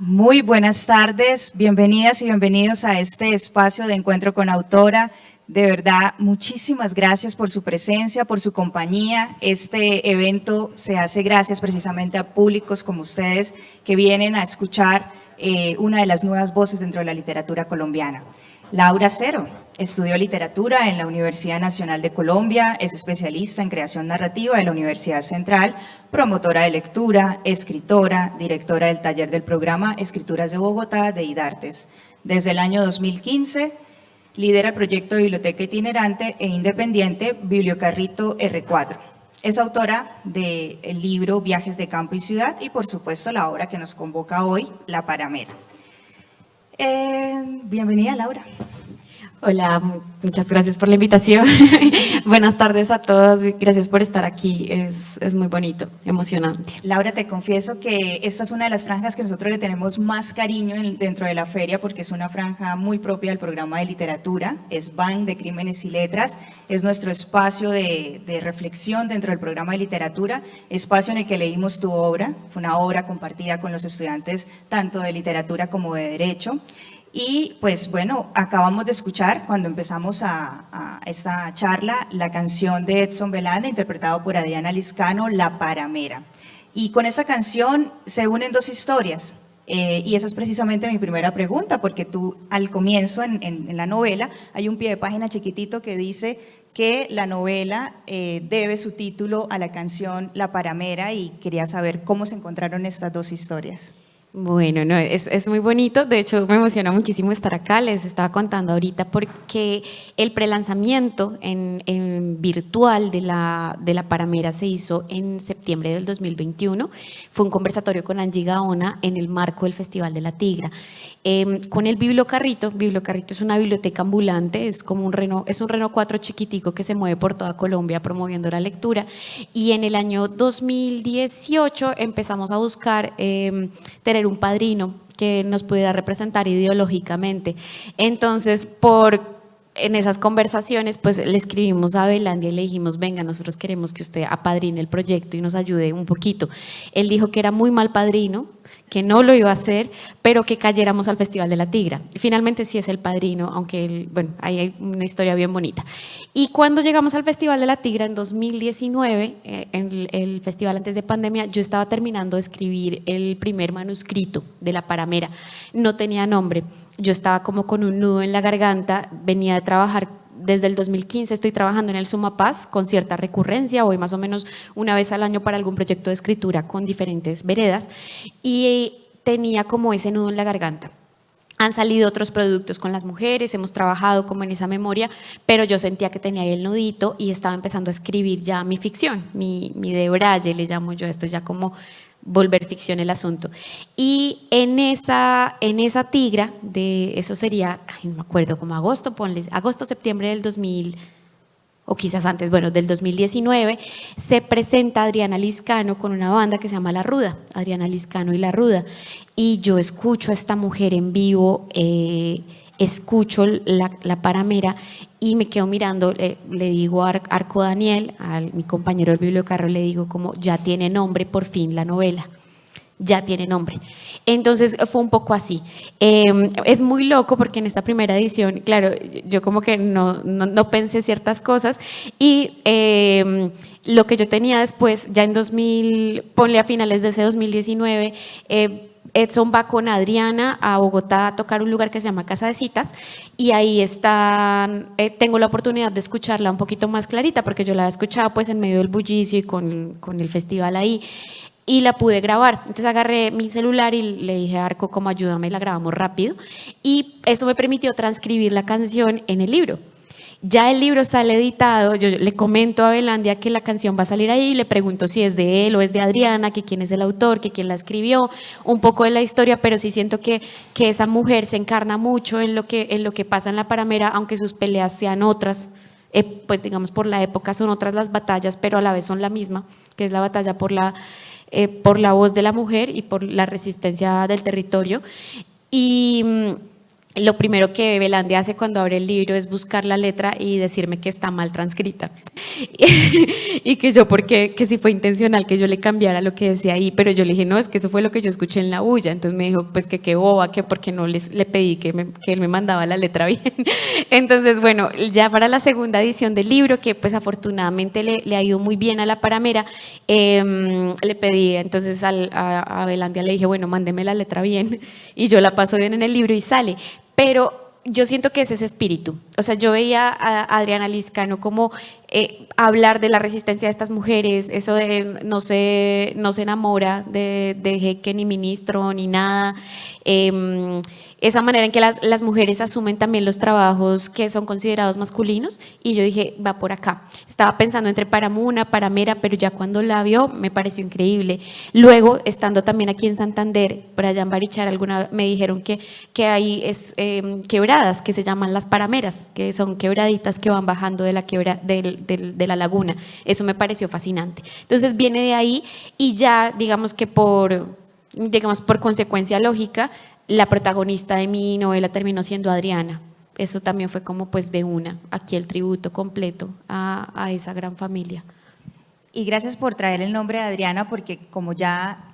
Muy buenas tardes, bienvenidas y bienvenidos a este espacio de encuentro con autora. De verdad, muchísimas gracias por su presencia, por su compañía. Este evento se hace gracias precisamente a públicos como ustedes que vienen a escuchar una de las nuevas voces dentro de la literatura colombiana. Laura Cero estudió literatura en la Universidad Nacional de Colombia, es especialista en creación narrativa de la Universidad Central, promotora de lectura, escritora, directora del taller del programa Escrituras de Bogotá de IDARTES. Desde el año 2015 lidera el proyecto de biblioteca itinerante e independiente Bibliocarrito R4. Es autora del libro Viajes de Campo y Ciudad y, por supuesto, la obra que nos convoca hoy, La Paramera. Bienvenida, Laura. Hola, muchas gracias por la invitación. Buenas tardes a todos, gracias por estar aquí, es muy bonito, emocionante. Laura, te confieso que esta es una de las franjas que nosotros le tenemos más cariño dentro de la feria porque es una franja muy propia del programa de literatura, es BAN de Crímenes y Letras, es nuestro espacio de reflexión dentro del programa de literatura, espacio en el que leímos tu obra, fue una obra compartida con los estudiantes tanto de literatura como de derecho. Y pues bueno, acabamos de escuchar cuando empezamos a esta charla la canción de Edson Belanda, interpretado por Adriana Liscano, La Paramera. Y con esa canción se unen dos historias. Y esa es precisamente mi primera pregunta, porque tú al comienzo en la novela hay un pie de página chiquitito que dice que la novela debe su título a la canción La Paramera y quería saber cómo se encontraron estas dos historias. Bueno, no, es muy bonito, de hecho me emociona muchísimo estar acá, les estaba contando ahorita porque el prelanzamiento en virtual de la Paramera se hizo en septiembre del 2021, fue un conversatorio con Angie Gaona en el marco del Festival de la Tigra. Con el Bibliocarrito es una biblioteca ambulante, es como un Renault 4 chiquitico que se mueve por toda Colombia promoviendo la lectura y en el año 2018 empezamos a buscar tener un padrino que nos pudiera representar ideológicamente. Entonces, en esas conversaciones, pues le escribimos a Belandia y le dijimos, venga, nosotros queremos que usted apadrine el proyecto y nos ayude un poquito. Él dijo que era muy mal padrino, que no lo iba a hacer, pero que cayéramos al Festival de la Tigra. Finalmente sí es el padrino, aunque, bueno, ahí hay una historia bien bonita. Y cuando llegamos al Festival de la Tigra en 2019, en el festival antes de pandemia, yo estaba terminando de escribir el primer manuscrito de La Paramera. No tenía nombre, yo estaba como con un nudo en la garganta, venía de trabajar desde el 2015 estoy trabajando en el Sumapaz con cierta recurrencia, voy más o menos una vez al año para algún proyecto de escritura con diferentes veredas y tenía como ese nudo en la garganta. Han salido otros productos con las mujeres, hemos trabajado como en esa memoria, pero yo sentía que tenía ahí el nudito y estaba empezando a escribir ya mi ficción, mi de Braille le llamo yo, esto ya como volver ficción el asunto. Y en esa tigra, eso sería, no me acuerdo, como agosto, septiembre del 2000, o quizás antes, bueno, del 2019, se presenta Adriana Liscano con una banda que se llama La Ruda, Adriana Liscano y La Ruda, y yo escucho a esta mujer en vivo, escucho la Paramera y me quedo mirando, le digo a Arco Daniel, a mi compañero del bibliocarro, le digo como ya tiene nombre por fin la novela, ya tiene nombre. Entonces fue un poco así. Es muy loco porque en esta primera edición, claro, yo como que no pensé ciertas cosas y lo que yo tenía después, ya en ponle a finales de ese 2019, Edson va con Adriana a Bogotá a tocar un lugar que se llama Casa de Citas y ahí tengo la oportunidad de escucharla un poquito más clarita porque yo la había escuchado pues en medio del bullicio y con el festival ahí y la pude grabar. Entonces agarré mi celular y le dije a Arco como ayúdame, la grabamos rápido y eso me permitió transcribir la canción en el libro. Ya el libro sale editado, yo le comento a Belandia que la canción va a salir ahí, le pregunto si es de él o es de Adriana, que quién es el autor, que quién la escribió, un poco de la historia, pero sí siento que esa mujer se encarna mucho en lo que pasa en La Paramera, aunque sus peleas sean otras, pues digamos por la época son otras las batallas, pero a la vez son la misma, que es la batalla por la voz de la mujer y por la resistencia del territorio. Y lo primero que Belandia hace cuando abre el libro es buscar la letra y decirme que está mal transcrita. Y que yo, porque que si fue intencional que yo le cambiara lo que decía ahí, pero yo le dije, no, es que eso fue lo que yo escuché en la bulla. Entonces me dijo, pues que qué boba, que porque no le pedí que él me mandaba la letra bien. Entonces, bueno, ya para la segunda edición del libro, que pues afortunadamente le ha ido muy bien a la Paramera, le pedí entonces a Belandia, le dije, bueno, mándeme la letra bien y yo la paso bien en el libro y sale. Pero yo siento que es ese espíritu. O sea, yo veía a Adriana Lizcano como hablar de la resistencia de estas mujeres, eso de no se enamora de jeque ni ministro ni nada. Esa manera en que las mujeres asumen también los trabajos que son considerados masculinos, y yo dije, va por acá. Estaba pensando entre Paramuna, Paramera, pero ya cuando la vio me pareció increíble. Luego, estando también aquí en Santander, Brian Barichar, me dijeron que hay quebradas que se llaman las parameras, que son quebraditas que van bajando de la laguna. Eso me pareció fascinante. Entonces viene de ahí, y ya digamos que por consecuencia lógica, la protagonista de mi novela terminó siendo Adriana. Eso también fue como pues de aquí el tributo completo a esa gran familia. Y gracias por traer el nombre de Adriana, porque como ya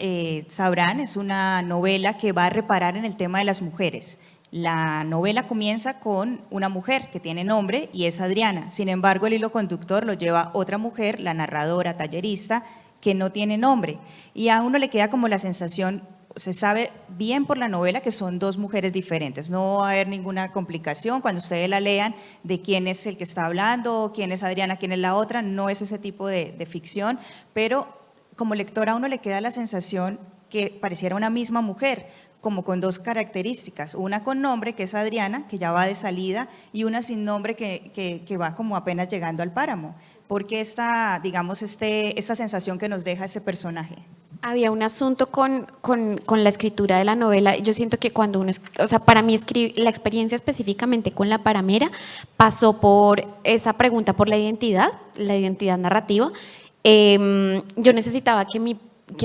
sabrán, es una novela que va a reparar en el tema de las mujeres. La novela comienza con una mujer que tiene nombre y es Adriana. Sin embargo, el hilo conductor lo lleva otra mujer, la narradora, tallerista, que no tiene nombre. Y a uno le queda como la sensación, se sabe bien por la novela que son dos mujeres diferentes, no va a haber ninguna complicación cuando ustedes la lean de quién es el que está hablando, quién es Adriana, quién es la otra, no es ese tipo de ficción, pero como lectora a uno le queda la sensación que pareciera una misma mujer, como con dos características, una con nombre que es Adriana, que ya va de salida, y una sin nombre que va como apenas llegando al páramo. ¿Por qué esta sensación que nos deja ese personaje? Había un asunto con la escritura de la novela. Yo siento que cuando o sea, para mí la experiencia específicamente con la Paramera pasó por esa pregunta por la identidad narrativa. Yo necesitaba que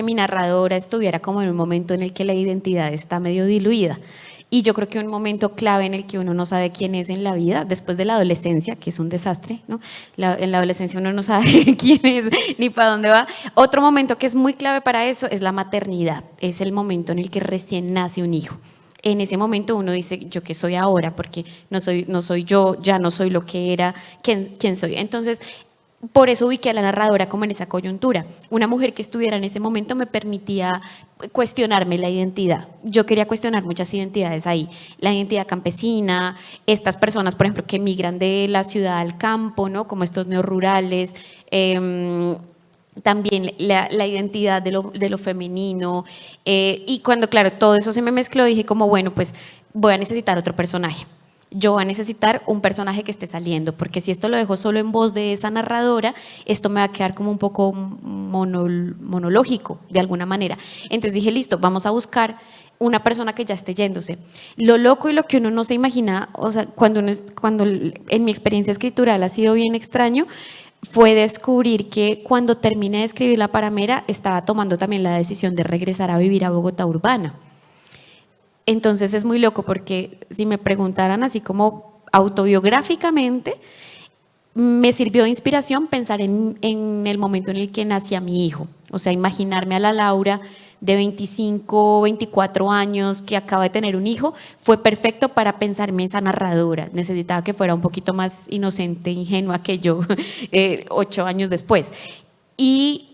mi narradora estuviera como en un momento en el que la identidad está medio diluida. Y yo creo que un momento clave en el que uno no sabe quién es en la vida, después de la adolescencia, que es un desastre, ¿no? En la adolescencia uno no sabe quién es ni para dónde va. Otro momento que es muy clave para eso es la maternidad. Es el momento en el que recién nace un hijo. En ese momento uno dice, ¿yo qué soy ahora? Porque no soy yo, ya no soy lo que era, ¿quién soy? Entonces, por eso ubiqué a la narradora como en esa coyuntura. Una mujer que estuviera en ese momento me permitía cuestionarme la identidad. Yo quería cuestionar muchas identidades ahí. La identidad campesina, estas personas, por ejemplo, que migran de la ciudad al campo, ¿no? Como estos neorurales. También la identidad de lo femenino. Y cuando, claro, todo eso se me mezcló, dije como, bueno, pues voy a necesitar otro personaje. Yo voy a necesitar un personaje que esté saliendo, porque si esto lo dejo solo en voz de esa narradora, esto me va a quedar como un poco monológico de alguna manera. Entonces dije, listo, vamos a buscar una persona que ya esté yéndose. Lo loco y lo que uno no se imagina, o sea, cuando en mi experiencia escritural ha sido bien extraño, fue descubrir que cuando terminé de escribir La Paramera, estaba tomando también la decisión de regresar a vivir a Bogotá urbana. Entonces es muy loco, porque si me preguntaran así como autobiográficamente, me sirvió de inspiración pensar en el momento en el que nacía mi hijo. O sea, imaginarme a la Laura de 25, 24 años que acaba de tener un hijo, fue perfecto para pensarme en esa narradora. Necesitaba que fuera un poquito más inocente, ingenua que yo 8 años después. Y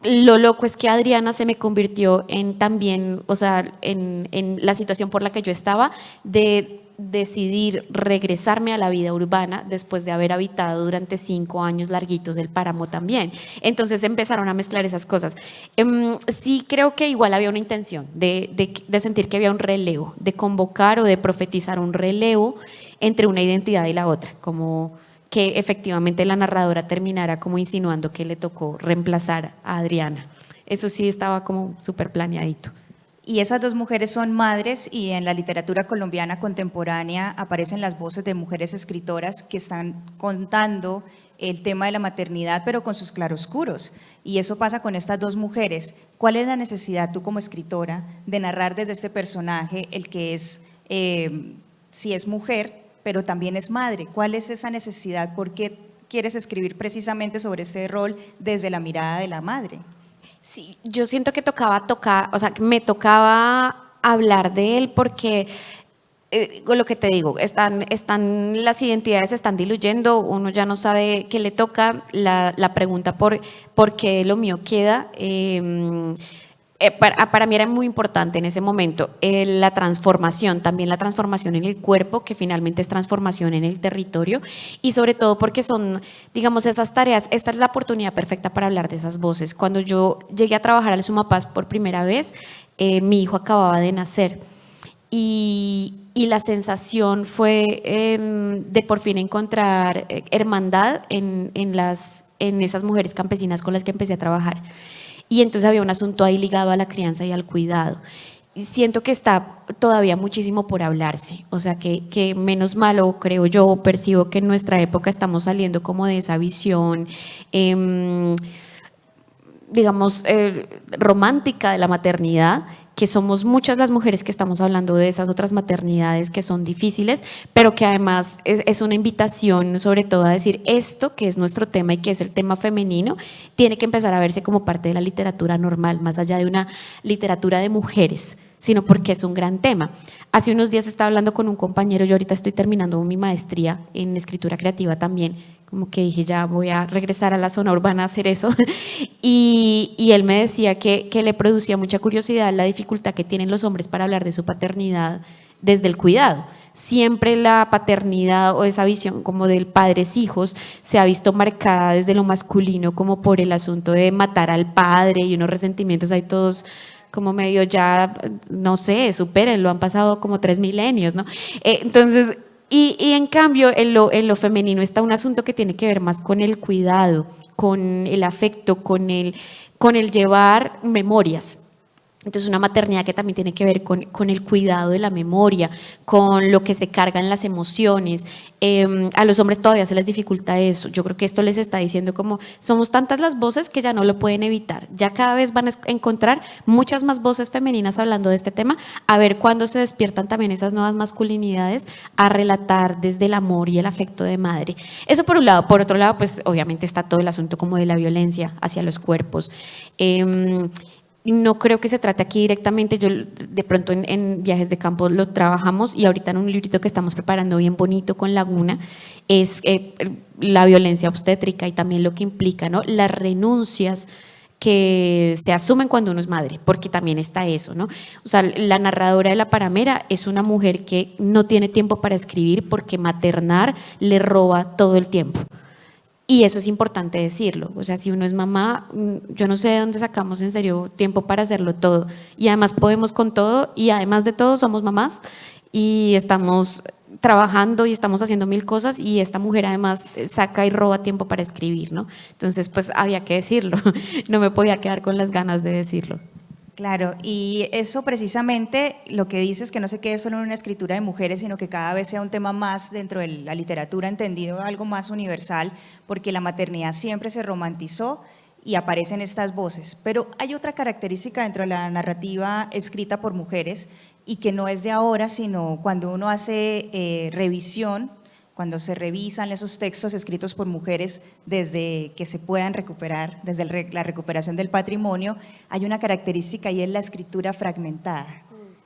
lo loco es que Adriana se me convirtió en también, o sea, en la situación por la que yo estaba, de decidir regresarme a la vida urbana después de haber habitado durante 5 años larguitos del páramo también. Entonces empezaron a mezclar esas cosas. Sí creo que igual había una intención de sentir que había un relevo, de convocar o de profetizar un relevo entre una identidad y la otra, como que efectivamente la narradora terminara como insinuando que le tocó reemplazar a Adriana. Eso sí estaba como súper planeadito. Y esas dos mujeres son madres, y en la literatura colombiana contemporánea aparecen las voces de mujeres escritoras que están contando el tema de la maternidad, pero con sus claroscuros. Y eso pasa con estas dos mujeres. ¿Cuál es la necesidad tú como escritora de narrar desde este personaje, el que es si es mujer, pero también es madre. ¿Cuál es esa necesidad? ¿Por qué quieres escribir precisamente sobre este rol desde la mirada de la madre? Sí, yo siento que o sea, que me tocaba hablar de él porque con lo que te digo, las identidades se están diluyendo, uno ya no sabe qué le toca, la pregunta por qué lo mío queda. Para mí era muy importante en ese momento la transformación, también la transformación en el cuerpo, que finalmente es transformación en el territorio, y sobre todo porque son, digamos, esas tareas, esta es la oportunidad perfecta para hablar de esas voces. Cuando yo llegué a trabajar al Sumapaz por primera vez, mi hijo acababa de nacer. Y la sensación fue de por fin encontrar hermandad en esas mujeres campesinas con las que empecé a trabajar. Y entonces había un asunto ahí ligado a la crianza y al cuidado. Y siento que está todavía muchísimo por hablarse, o sea que menos malo, creo yo, percibo que en nuestra época estamos saliendo como de esa visión digamos, romántica de la maternidad, que somos muchas las mujeres que estamos hablando de esas otras maternidades que son difíciles, pero que además es una invitación sobre todo a decir esto que es nuestro tema y que es el tema femenino, tiene que empezar a verse como parte de la literatura normal, más allá de una literatura de mujeres, sino porque es un gran tema. Hace unos días estaba hablando con un compañero, yo ahorita estoy terminando mi maestría en escritura creativa también, como que dije ya voy a regresar a la zona urbana a hacer eso y él me decía que le producía mucha curiosidad la dificultad que tienen los hombres para hablar de su paternidad desde el cuidado. Siempre la paternidad o esa visión como del padres hijos se ha visto marcada desde lo masculino como por el asunto de matar al padre y unos resentimientos ahí todos como medio ya, no sé, supérenlo, han pasado como 3 milenios, ¿no? Entonces, y en cambio, en lo femenino está un asunto que tiene que ver más con el cuidado, con el afecto, con el llevar memorias. Entonces, una maternidad que también tiene que ver con el cuidado de la memoria, con lo que se cargan las emociones. A los hombres todavía se les dificulta eso. Yo creo que esto les está diciendo como somos tantas las voces que ya no lo pueden evitar. Ya cada vez van a encontrar muchas más voces femeninas hablando de este tema, a ver cuándo se despiertan también esas nuevas masculinidades a relatar desde el amor y el afecto de madre. Eso por un lado. Por otro lado, pues obviamente está todo el asunto como de la violencia hacia los cuerpos. No creo que se trate aquí directamente, yo de pronto en viajes de campo lo trabajamos y ahorita en un librito que estamos preparando bien bonito con Laguna es la violencia obstétrica y también lo que implica, ¿no? Las renuncias que se asumen cuando uno es madre, porque también está eso, ¿no? O sea, la narradora de La Paramera es una mujer que no tiene tiempo para escribir porque maternar le roba todo el tiempo. Y eso es importante decirlo, o sea, si uno es mamá, yo no sé de dónde sacamos en serio tiempo para hacerlo todo. Y además podemos con todo y además de todo somos mamás y estamos trabajando y estamos haciendo 1000 cosas y esta mujer además saca y roba tiempo para escribir, ¿no? Entonces, pues había que decirlo, no me podía quedar con las ganas de decirlo. Claro, y eso precisamente lo que dices, que no se quede solo en una escritura de mujeres, sino que cada vez sea un tema más dentro de la literatura, entendido algo más universal, porque la maternidad siempre se romantizó y aparecen estas voces. Pero hay otra característica dentro de la narrativa escrita por mujeres y que no es de ahora, sino cuando uno hace revisión, cuando se revisan esos textos escritos por mujeres desde que se puedan recuperar, desde la recuperación del patrimonio, hay una característica y es la escritura fragmentada.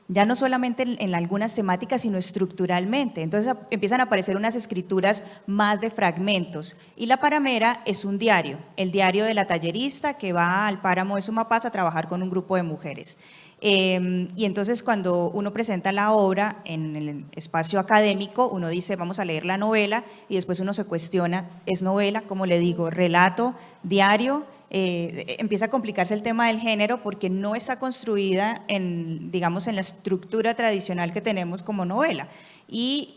Ya no solamente en algunas temáticas, sino estructuralmente. Entonces empiezan a aparecer unas escrituras más de fragmentos. Y La Paramera es un diario, el diario de la tallerista que va al páramo de Sumapaz a trabajar con un grupo de mujeres. Y entonces cuando uno presenta la obra en el espacio académico, uno dice vamos a leer la novela y después uno se cuestiona, ¿es novela? Como le digo, relato, diario. Empieza a complicarse el tema del género porque no está construida digamos, en la estructura tradicional que tenemos como novela. Y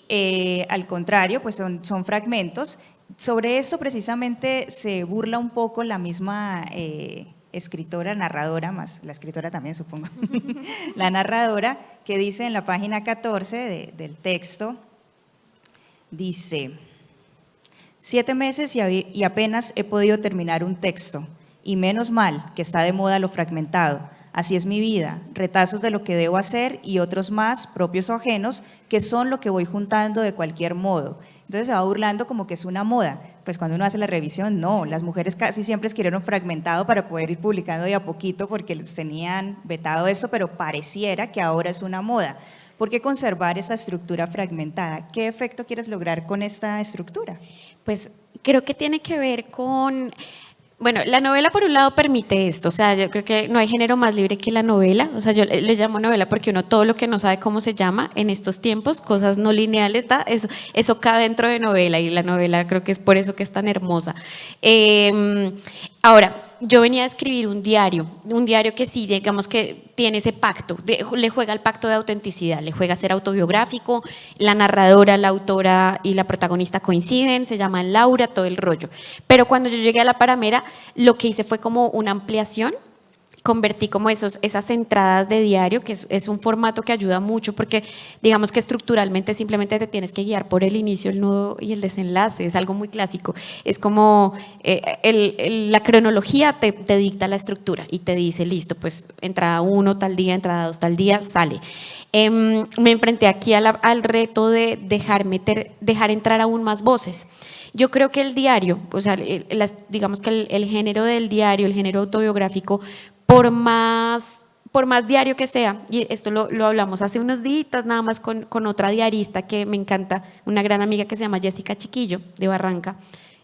al contrario, pues son fragmentos. Sobre esto precisamente se burla un poco la misma escritora, narradora, más la escritora también supongo, la narradora, que dice en la página 14 del texto, dice: 7 meses y apenas he podido terminar un texto, y menos mal que está de moda lo fragmentado. así es mi vida, retazos de lo que debo hacer y otros más, propios o ajenos, que son lo que voy juntando de cualquier modo. Entonces se va burlando como que es una moda. Pues cuando uno hace la revisión, no, las mujeres casi siempre escribieron fragmentado para poder ir publicando de a poquito porque les tenían vetado eso, pero pareciera que ahora es una moda. ¿Por qué conservar esa estructura fragmentada? ¿Qué efecto quieres lograr con esta estructura? Pues creo que tiene que ver con… Bueno, la novela por un lado permite esto, o sea, yo creo que no hay género más libre que la novela, o sea, yo le llamo novela porque uno todo lo que no sabe cómo se llama en estos tiempos, cosas no lineales, eso cabe dentro de novela y la novela creo que es por eso que es tan hermosa. Ahora, yo venía a escribir un diario que sí, digamos que tiene ese pacto, le juega el pacto de autenticidad, le juega a ser autobiográfico, la narradora, la autora y la protagonista coinciden, se llaman Laura, todo el rollo. Pero cuando yo llegué a La Paramera, lo que hice fue como una ampliación, convertí como esas entradas de diario, que es un formato que ayuda mucho porque digamos que estructuralmente simplemente te tienes que guiar por el inicio, el nudo y el desenlace, es algo muy clásico, es como la cronología te dicta la estructura y te dice, listo, pues entrada 1 tal día, entrada 2 tal día, sale. Me enfrenté aquí al reto de dejar entrar aún más voces. Yo creo que el diario, o sea, digamos que el género del diario, el género autobiográfico, por más diario que sea, y esto lo hablamos hace unos días nada más con otra diarista que me encanta, una gran amiga que se llama Jessica Chiquillo, de Barranca.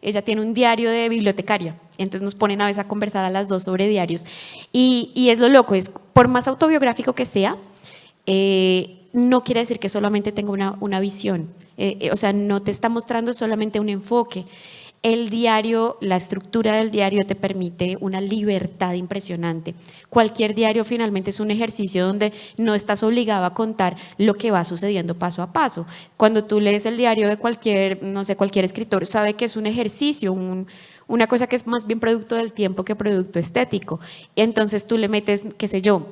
Ella tiene un diario de bibliotecaria, entonces nos ponen a veces a conversar a las dos sobre diarios. Y es lo loco, es por más autobiográfico que sea, no quiere decir que solamente tenga una visión, o sea, no te está mostrando solamente un enfoque. El diario, la estructura del diario te permite una libertad impresionante. Cualquier diario finalmente es un ejercicio donde no estás obligado a contar lo que va sucediendo paso a paso. Cuando tú lees el diario de cualquier escritor, sabe que es un ejercicio, una cosa que es más bien producto del tiempo que producto estético. Y entonces tú le metes, qué sé yo,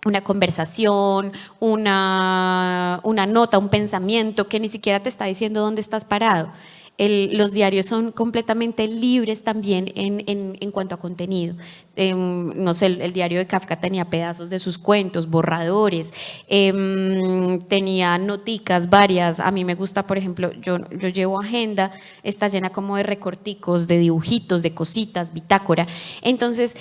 una conversación, una nota, un pensamiento que ni siquiera te está diciendo dónde estás parado. Los diarios son completamente libres también en cuanto a contenido. No sé, el diario de Kafka tenía pedazos de sus cuentos, borradores, tenía noticas varias. A mí me gusta, por ejemplo, yo llevo agenda, está llena como de recorticos, de dibujitos, de cositas, bitácora. Entonces,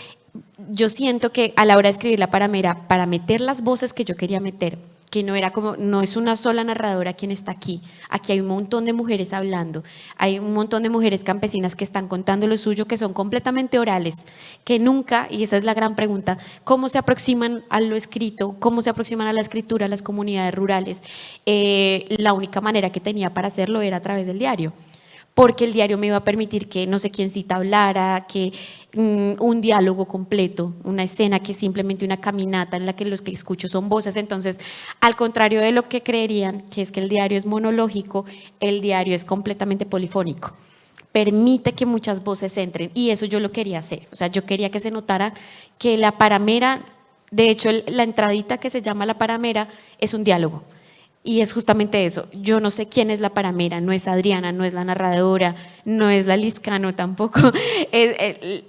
yo siento que a la hora de escribir La Paramera, para meter las voces que yo quería meter, que no es una sola narradora quien está aquí hay un montón de mujeres hablando, hay un montón de mujeres campesinas que están contando lo suyo, que son completamente orales, que nunca, y esa es la gran pregunta, ¿cómo se aproximan a lo escrito? ¿Cómo se aproximan a la escritura las comunidades rurales? La única manera que tenía para hacerlo era a través del diario, porque el diario me iba a permitir que no sé quién cita hablara, que un diálogo completo, una escena que es simplemente una caminata en la que los que escucho son voces. Entonces, al contrario de lo que creerían, que es que el diario es monológico, el diario es completamente polifónico. Permite que muchas voces entren y eso yo lo quería hacer. O sea, yo quería que se notara que La Paramera, de hecho, la entradita que se llama La Paramera es un diálogo. Y es justamente eso, yo no sé quién es La Paramera, no es Adriana, no es la narradora, no es la Liscano tampoco,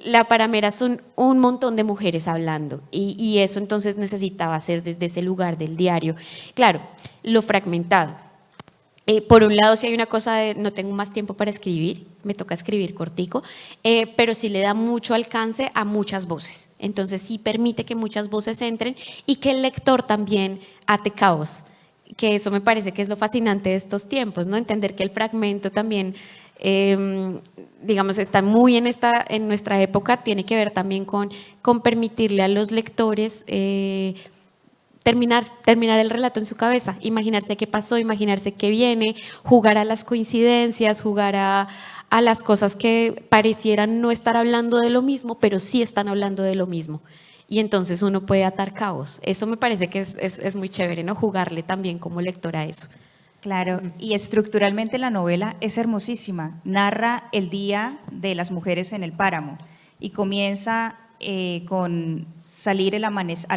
La Paramera son un montón de mujeres hablando y eso entonces necesitaba hacer desde ese lugar del diario. Claro, lo fragmentado. Por un lado, sí hay una cosa de no tengo más tiempo para escribir, me toca escribir cortico, pero sí le da mucho alcance a muchas voces. Entonces sí permite que muchas voces entren y que el lector también ate cabos, que eso me parece que es lo fascinante de estos tiempos, ¿no? Entender que el fragmento también, digamos, está muy en nuestra época, tiene que ver también con permitirle a los lectores terminar el relato en su cabeza, imaginarse qué pasó, imaginarse qué viene, jugar a las coincidencias, jugar a las cosas que parecieran no estar hablando de lo mismo, pero sí están hablando de lo mismo. Y entonces uno puede atar cabos. Eso me parece que es muy chévere, ¿no? Jugarle también como lector a eso. Claro, y estructuralmente la novela es hermosísima. Narra el día de las mujeres en el páramo y comienza con salir al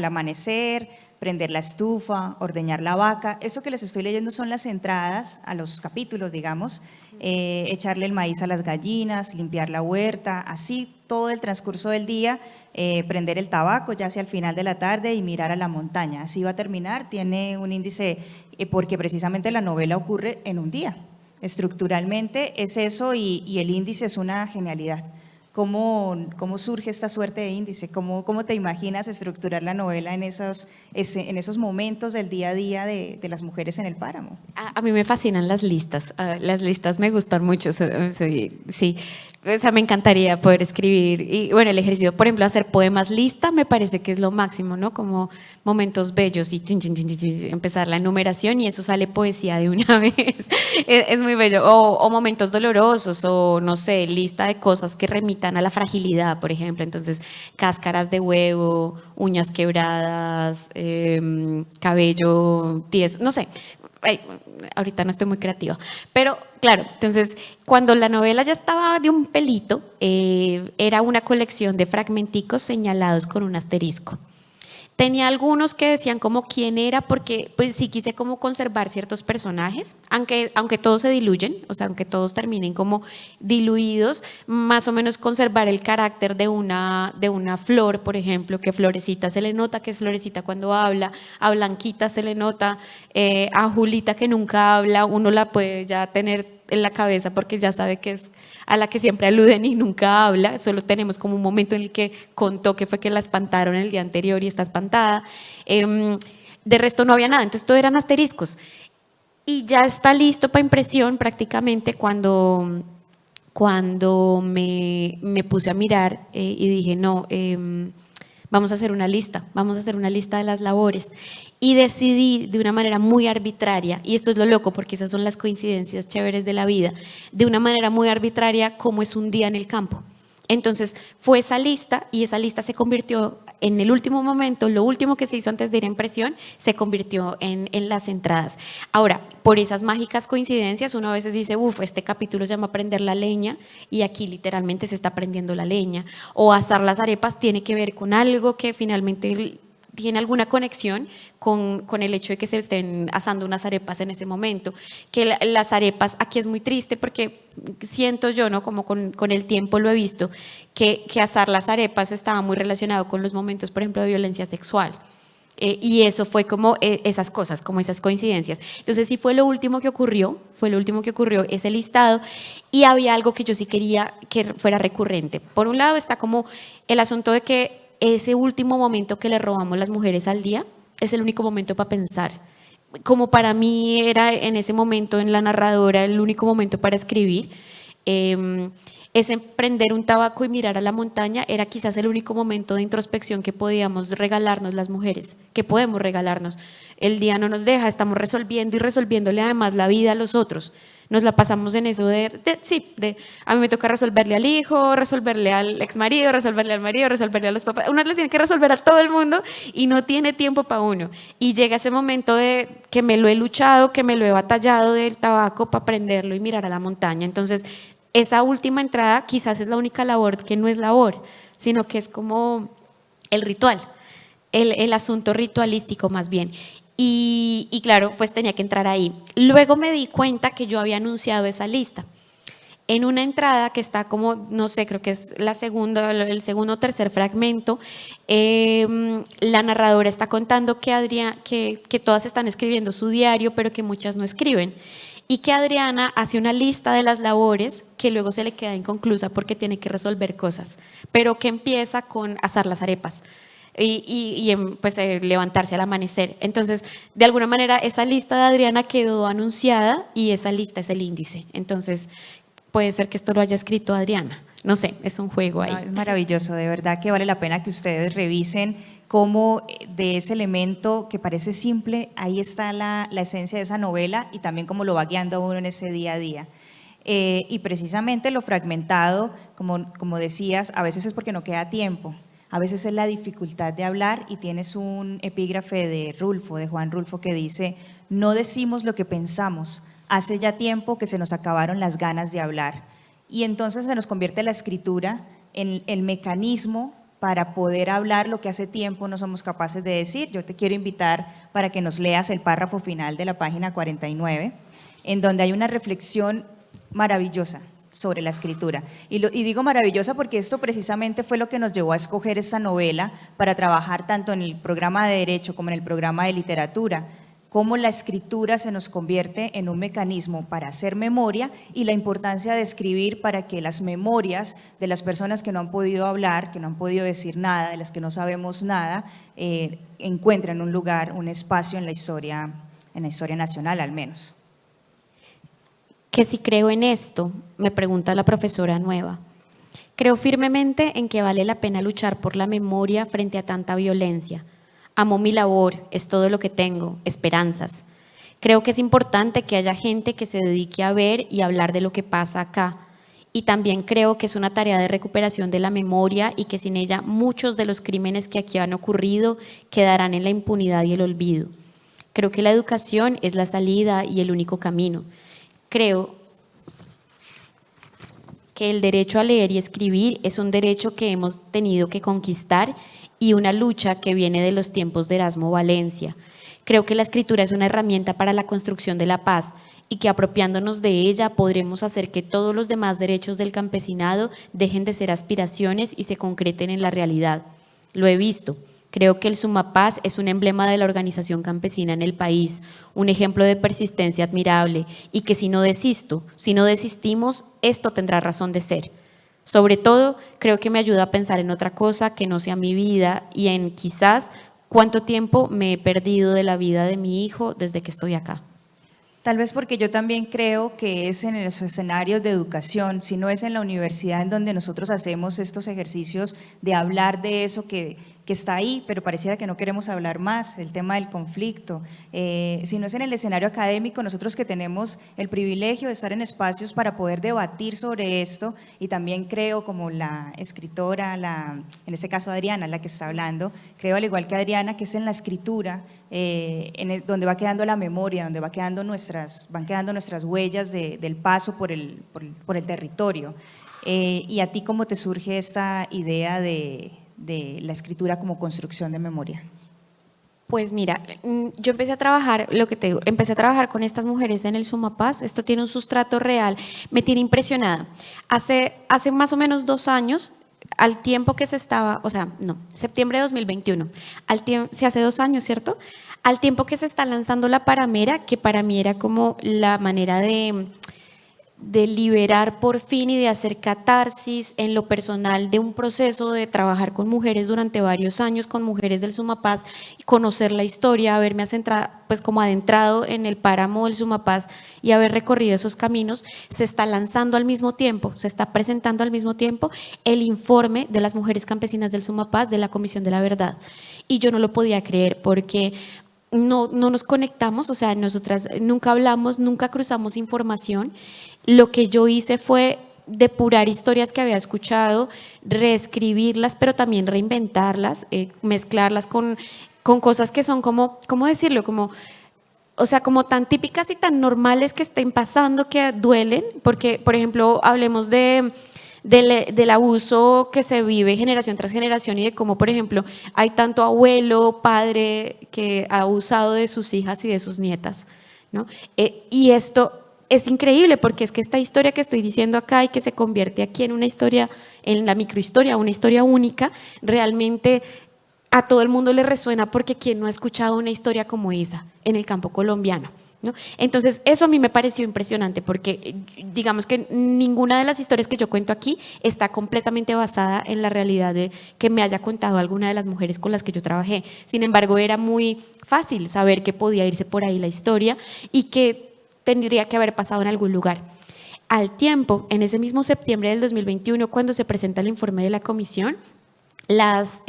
amanecer, prender la estufa, ordeñar la vaca. Esto que les estoy leyendo son las entradas a los capítulos, digamos, echarle el maíz a las gallinas, limpiar la huerta, así todo el transcurso del día, prender el tabaco ya hacia el final de la tarde y mirar a la montaña. Así va a terminar, tiene un índice, porque precisamente la novela ocurre en un día. Estructuralmente es eso y el índice es una genialidad. ¿Cómo surge esta suerte de índice? ¿Cómo te imaginas estructurar la novela en esos momentos del día a día de las mujeres en el páramo? A mí me fascinan las listas me gustan mucho, sí, o sea, me encantaría poder escribir y bueno, el ejercicio, por ejemplo, hacer poemas lista me parece que es lo máximo, ¿no? Como momentos bellos y empezar la enumeración y eso sale poesía de una vez, es muy bello, o momentos dolorosos o no sé, lista de cosas que remitan a la fragilidad, por ejemplo, entonces cáscaras de huevo, uñas quebradas, cabello tieso, no sé. Ay, ahorita no estoy muy creativa, pero claro, entonces cuando la novela ya estaba de un pelito, era una colección de fragmenticos señalados con un asterisco. Tenía algunos que decían como quién era, porque pues sí quise como conservar ciertos personajes, aunque todos se diluyen, o sea, aunque todos terminen como diluidos, más o menos conservar el carácter de una flor, por ejemplo, que Florecita se le nota que es Florecita cuando habla, a Blanquita se le nota, a Julita que nunca habla, uno la puede ya tener en la cabeza porque ya sabe que es a la que siempre aluden y nunca habla, solo tenemos como un momento en el que contó que fue que la espantaron el día anterior y está espantada, de resto no había nada, entonces todo eran asteriscos y ya está listo para impresión prácticamente cuando me puse a mirar y dije no, vamos a hacer una lista de las labores y decidí de una manera muy arbitraria, y esto es lo loco porque esas son las coincidencias chéveres de la vida, de una manera muy arbitraria cómo es un día en el campo. Entonces fue esa lista y esa lista se convirtió en el último momento, lo último que se hizo antes de ir a impresión, se convirtió en las entradas. Ahora, por esas mágicas coincidencias, uno a veces dice, este capítulo se llama Prender la leña y aquí literalmente se está prendiendo la leña. O asar las arepas tiene que ver con algo que finalmente tiene alguna conexión con el hecho de que se estén asando unas arepas en ese momento, que las arepas, aquí es muy triste porque siento yo, ¿no? Como con el tiempo lo he visto, que asar las arepas estaba muy relacionado con los momentos, por ejemplo, de violencia sexual. Y eso fue como esas cosas, como esas coincidencias. Entonces sí fue lo último que ocurrió ese listado y había algo que yo sí quería que fuera recurrente. Por un lado está como el asunto de que ese último momento que le robamos las mujeres al día es el único momento para pensar. Como para mí era en ese momento en la narradora el único momento para escribir, ese prender un tabaco y mirar a la montaña era quizás el único momento de introspección que podíamos regalarnos las mujeres, que podemos regalarnos. El día no nos deja, estamos resolviendo y resolviéndole además la vida a los otros. Nos la pasamos en eso a mí me toca resolverle al hijo, resolverle al exmarido, resolverle al marido, resolverle a los papás. Uno le tiene que resolver a todo el mundo y no tiene tiempo para uno. Y llega ese momento de que me lo he luchado, que me lo he batallado del tabaco para prenderlo y mirar a la montaña. Entonces, esa última entrada quizás es la única labor que no es labor, sino que es como el ritual, el asunto ritualístico más bien. Y claro, pues tenía que entrar ahí. Luego me di cuenta que yo había anunciado esa lista. En una entrada que está como, no sé, creo que es el segundo o tercer fragmento, la narradora está contando que todas están escribiendo su diario, pero que muchas no escriben. Y que Adriana hace una lista de las labores que luego se le queda inconclusa porque tiene que resolver cosas, pero que empieza con asar las arepas. Pues levantarse al amanecer. Entonces, de alguna manera, esa lista de Adriana quedó anunciada y esa lista es el índice. Entonces, puede ser que esto lo haya escrito Adriana. No sé, es un juego ahí. No, es maravilloso, de verdad que vale la pena que ustedes revisen cómo de ese elemento que parece simple, ahí está la esencia de esa novela y también cómo lo va guiando a uno en ese día a día. Y precisamente lo fragmentado, como decías, a veces es porque no queda tiempo. A veces es la dificultad de hablar y tienes un epígrafe de Juan Rulfo, que dice: no decimos lo que pensamos, hace ya tiempo que se nos acabaron las ganas de hablar. Y entonces se nos convierte la escritura en el mecanismo para poder hablar lo que hace tiempo no somos capaces de decir. Yo te quiero invitar para que nos leas el párrafo final de la página 49, en donde hay una reflexión maravillosa sobre la escritura. Y digo maravillosa porque esto precisamente fue lo que nos llevó a escoger esta novela para trabajar tanto en el programa de Derecho como en el programa de Literatura, cómo la escritura se nos convierte en un mecanismo para hacer memoria y la importancia de escribir para que las memorias de las personas que no han podido hablar, que no han podido decir nada, de las que no sabemos nada, encuentren un lugar, un espacio en la historia nacional al menos. Que si creo en esto, me pregunta la profesora Nueva. Creo firmemente en que vale la pena luchar por la memoria frente a tanta violencia. Amo mi labor, es todo lo que tengo, esperanzas. Creo que es importante que haya gente que se dedique a ver y hablar de lo que pasa acá. Y también creo que es una tarea de recuperación de la memoria y que sin ella muchos de los crímenes que aquí han ocurrido quedarán en la impunidad y el olvido. Creo que la educación es la salida y el único camino. Creo que el derecho a leer y escribir es un derecho que hemos tenido que conquistar y una lucha que viene de los tiempos de Erasmo Valencia. Creo que la escritura es una herramienta para la construcción de la paz y que apropiándonos de ella podremos hacer que todos los demás derechos del campesinado dejen de ser aspiraciones y se concreten en la realidad. Lo he visto. Creo que el Sumapaz es un emblema de la organización campesina en el país, un ejemplo de persistencia admirable y que si no desistimos, esto tendrá razón de ser. Sobre todo, creo que me ayuda a pensar en otra cosa que no sea mi vida y en quizás cuánto tiempo me he perdido de la vida de mi hijo desde que estoy acá. Tal vez porque yo también creo que es en los escenarios de educación, si no es en la universidad en donde nosotros hacemos estos ejercicios de hablar de eso que está ahí, pero pareciera que no queremos hablar más, el tema del conflicto. Si no es en el escenario académico, nosotros que tenemos el privilegio de estar en espacios para poder debatir sobre esto, y también creo, como la escritora, en este caso Adriana, la que está hablando, creo al igual que Adriana, que es en la escritura donde va quedando la memoria, donde van quedando nuestras huellas del paso por el territorio. ¿Y a ti cómo te surge esta idea de la escritura como construcción de memoria? Pues mira, yo empecé a trabajar, empecé a trabajar con estas mujeres en el Sumapaz. Esto tiene un sustrato real, me tiene impresionada. Hace más o menos 2 años, al tiempo que septiembre de 2021, se hace 2 años, ¿cierto? Al tiempo que se está lanzando la Paramera, que para mí era como la manera de liberar por fin y de hacer catarsis en lo personal de un proceso de trabajar con mujeres durante varios años, con mujeres del Sumapaz, y conocer la historia, haberme adentrado en el páramo del Sumapaz y haber recorrido esos caminos. Se está lanzando al mismo tiempo, se está presentando al mismo tiempo el informe de las mujeres campesinas del Sumapaz de la Comisión de la Verdad, y yo no lo podía creer porque no nos conectamos, o sea, nosotras nunca hablamos, nunca cruzamos información. Lo que yo hice fue depurar historias que había escuchado, reescribirlas, pero también reinventarlas, mezclarlas con cosas que son como, ¿cómo decirlo? Como tan típicas y tan normales que estén pasando que duelen, porque, por ejemplo, hablemos del abuso que se vive generación tras generación y de cómo, por ejemplo, hay tanto abuelo, padre que ha abusado de sus hijas y de sus nietas, ¿no? Y esto es increíble porque es que esta historia que estoy diciendo acá y que se convierte aquí en una historia, en la microhistoria, una historia única, realmente a todo el mundo le resuena porque ¿quién no ha escuchado una historia como esa en el campo colombiano? ¿No? Entonces eso a mí me pareció impresionante porque digamos que ninguna de las historias que yo cuento aquí está completamente basada en la realidad de que me haya contado alguna de las mujeres con las que yo trabajé. Sin embargo, era muy fácil saber que podía irse por ahí la historia y que tendría que haber pasado en algún lugar. Al tiempo, en ese mismo septiembre del 2021, cuando se presenta el informe de la comisión, las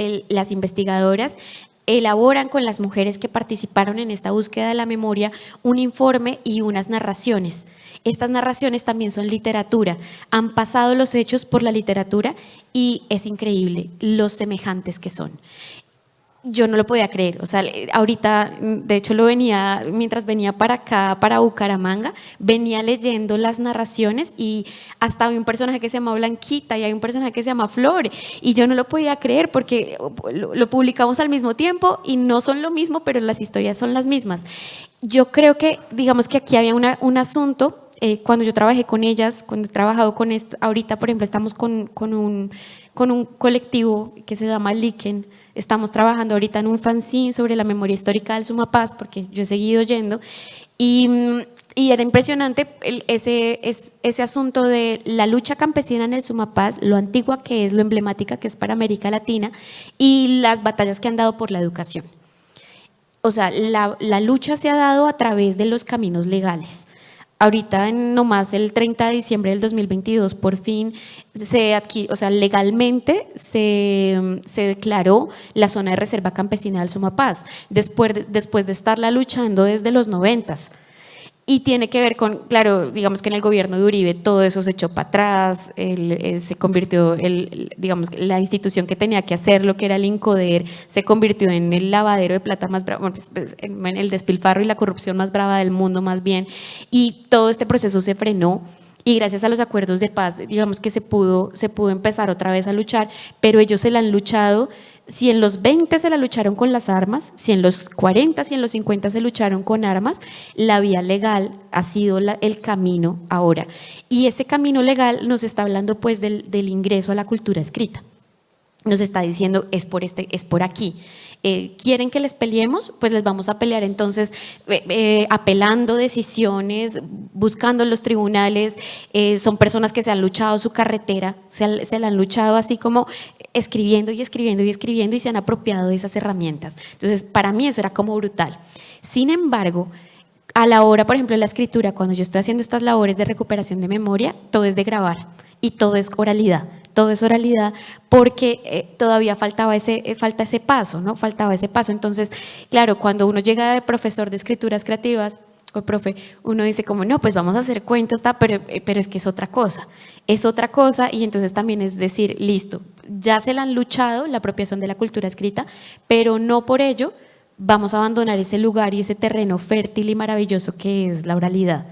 investigadoras elaboran con las mujeres que participaron en esta búsqueda de la memoria un informe y unas narraciones. Estas narraciones también son literatura, han pasado los hechos por la literatura y es increíble los semejantes que son. yo no lo podía creer, o sea, ahorita, de hecho mientras venía para acá, para Bucaramanga, venía leyendo las narraciones y hasta hay un personaje que se llama Blanquita y hay un personaje que se llama Flor, y yo no lo podía creer porque lo publicamos al mismo tiempo y no son lo mismo, pero las historias son las mismas. Yo creo que, digamos que aquí había un asunto, cuando yo trabajé con ellas, cuando he trabajado con esto, ahorita por ejemplo estamos con un colectivo que se llama Liken. Estamos trabajando ahorita en un fanzine sobre la memoria histórica del Sumapaz, porque yo he seguido yendo, y era impresionante ese asunto de la lucha campesina en el Sumapaz, lo antigua que es, lo emblemática que es para América Latina, y las batallas que han dado por la educación. O sea, la lucha se ha dado a través de los caminos legales. Ahorita, nomás el 30 de diciembre del 2022, por fin, o sea, legalmente se declaró la zona de reserva campesina del Sumapaz, después de estarla luchando desde los 90s. Y tiene que ver con, claro, digamos que en el gobierno de Uribe todo eso se echó para atrás, se convirtió, digamos, la institución que tenía que hacerlo, que era el INCODER, se convirtió en el lavadero de plata más bravo, en el despilfarro y la corrupción más brava del mundo más bien, y todo este proceso se frenó. Y gracias a los acuerdos de paz, digamos que se pudo empezar otra vez a luchar, pero ellos se la han luchado. Si en los 20 se la lucharon con las armas, si en los 40, si en los 50 se lucharon con armas, la vía legal ha sido el camino ahora. Y ese camino legal nos está hablando pues del ingreso a la cultura escrita. Nos está diciendo, es por aquí. ¿Quieren que les peleemos? Pues les vamos a pelear entonces apelando decisiones, buscando los tribunales. Son personas que se han luchado su carretera, se la han luchado así como escribiendo y escribiendo y escribiendo y se han apropiado de esas herramientas. Entonces, para mí eso era como brutal. Sin embargo, a la hora, por ejemplo, de la escritura, cuando yo estoy haciendo estas labores de recuperación de memoria, todo es de grabar y todo es oralidad. Todo es oralidad porque todavía falta ese paso, ¿no? Faltaba ese paso. Entonces, claro, cuando uno llega de profesor de escrituras creativas, o profe, uno dice como, no, pues vamos a hacer cuentos, pero es que es otra cosa. Es otra cosa y entonces también es decir, listo, ya se la han luchado la apropiación de la cultura escrita, pero no por ello vamos a abandonar ese lugar y ese terreno fértil y maravilloso que es la oralidad.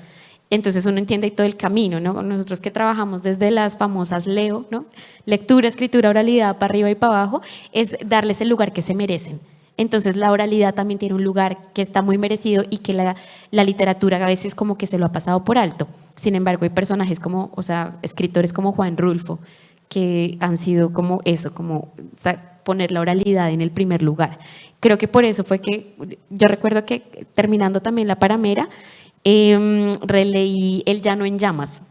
Entonces uno entiende todo el camino, ¿no? Nosotros que trabajamos desde las famosas LEO, ¿no? Lectura, escritura, oralidad, para arriba y para abajo, es darles el lugar que se merecen. Entonces la oralidad también tiene un lugar que está muy merecido y que la literatura a veces como que se lo ha pasado por alto. Sin embargo, hay personajes como, o sea, escritores como Juan Rulfo, que han sido como eso, como o sea, poner la oralidad en el primer lugar. Creo que por eso fue que, yo recuerdo que terminando también la Paramera, releí El Llano en Llamas,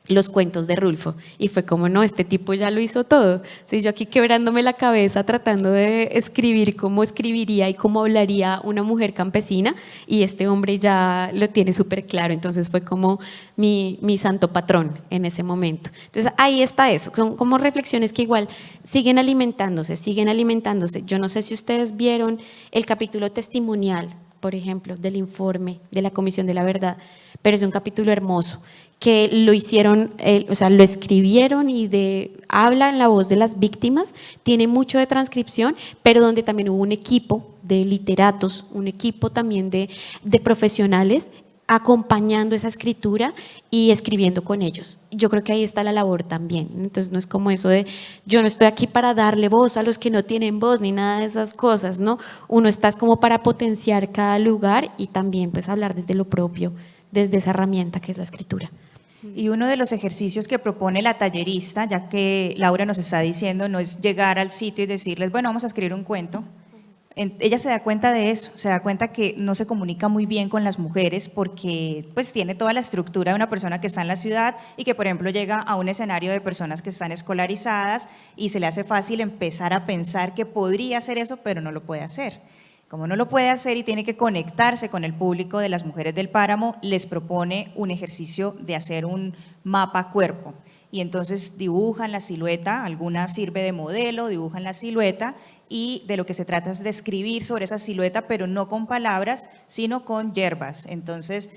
los cuentos de Rulfo, y fue como, no, este tipo ya lo hizo todo. Sí, yo aquí quebrándome la cabeza tratando de escribir cómo escribiría y cómo hablaría una mujer campesina, y este hombre ya lo tiene súper claro. Entonces fue como mi santo patrón en ese momento. Entonces ahí está eso, son como reflexiones que igual siguen alimentándose. Yo no sé si ustedes vieron el capítulo testimonial, por ejemplo, del informe de la Comisión de la Verdad, pero es un capítulo hermoso que lo hicieron, o sea, lo escribieron y habla en la voz de las víctimas, tiene mucho de transcripción, pero donde también hubo un equipo de literatos, un equipo también de profesionales acompañando esa escritura y escribiendo con ellos. Yo creo que ahí está la labor también. Entonces no es como eso de yo no estoy aquí para darle voz a los que no tienen voz ni nada de esas cosas, ¿no? Uno está como para potenciar cada lugar y también pues hablar desde lo propio, desde esa herramienta que es la escritura. Y uno de los ejercicios que propone la tallerista, ya que Laura nos está diciendo, no es llegar al sitio y decirles, bueno, vamos a escribir un cuento. Ella se da cuenta de eso, se da cuenta que no se comunica muy bien con las mujeres porque pues tiene toda la estructura de una persona que está en la ciudad y que por ejemplo llega a un escenario de personas que están escolarizadas y se le hace fácil empezar a pensar que podría hacer eso, pero no lo puede hacer. Como no lo puede hacer y tiene que conectarse con el público de las mujeres del páramo, les propone un ejercicio de hacer un mapa cuerpo. Y entonces dibujan la silueta, alguna sirve de modelo, dibujan la silueta y de lo que se trata es de escribir sobre esa silueta, pero no con palabras, sino con hierbas. Entonces,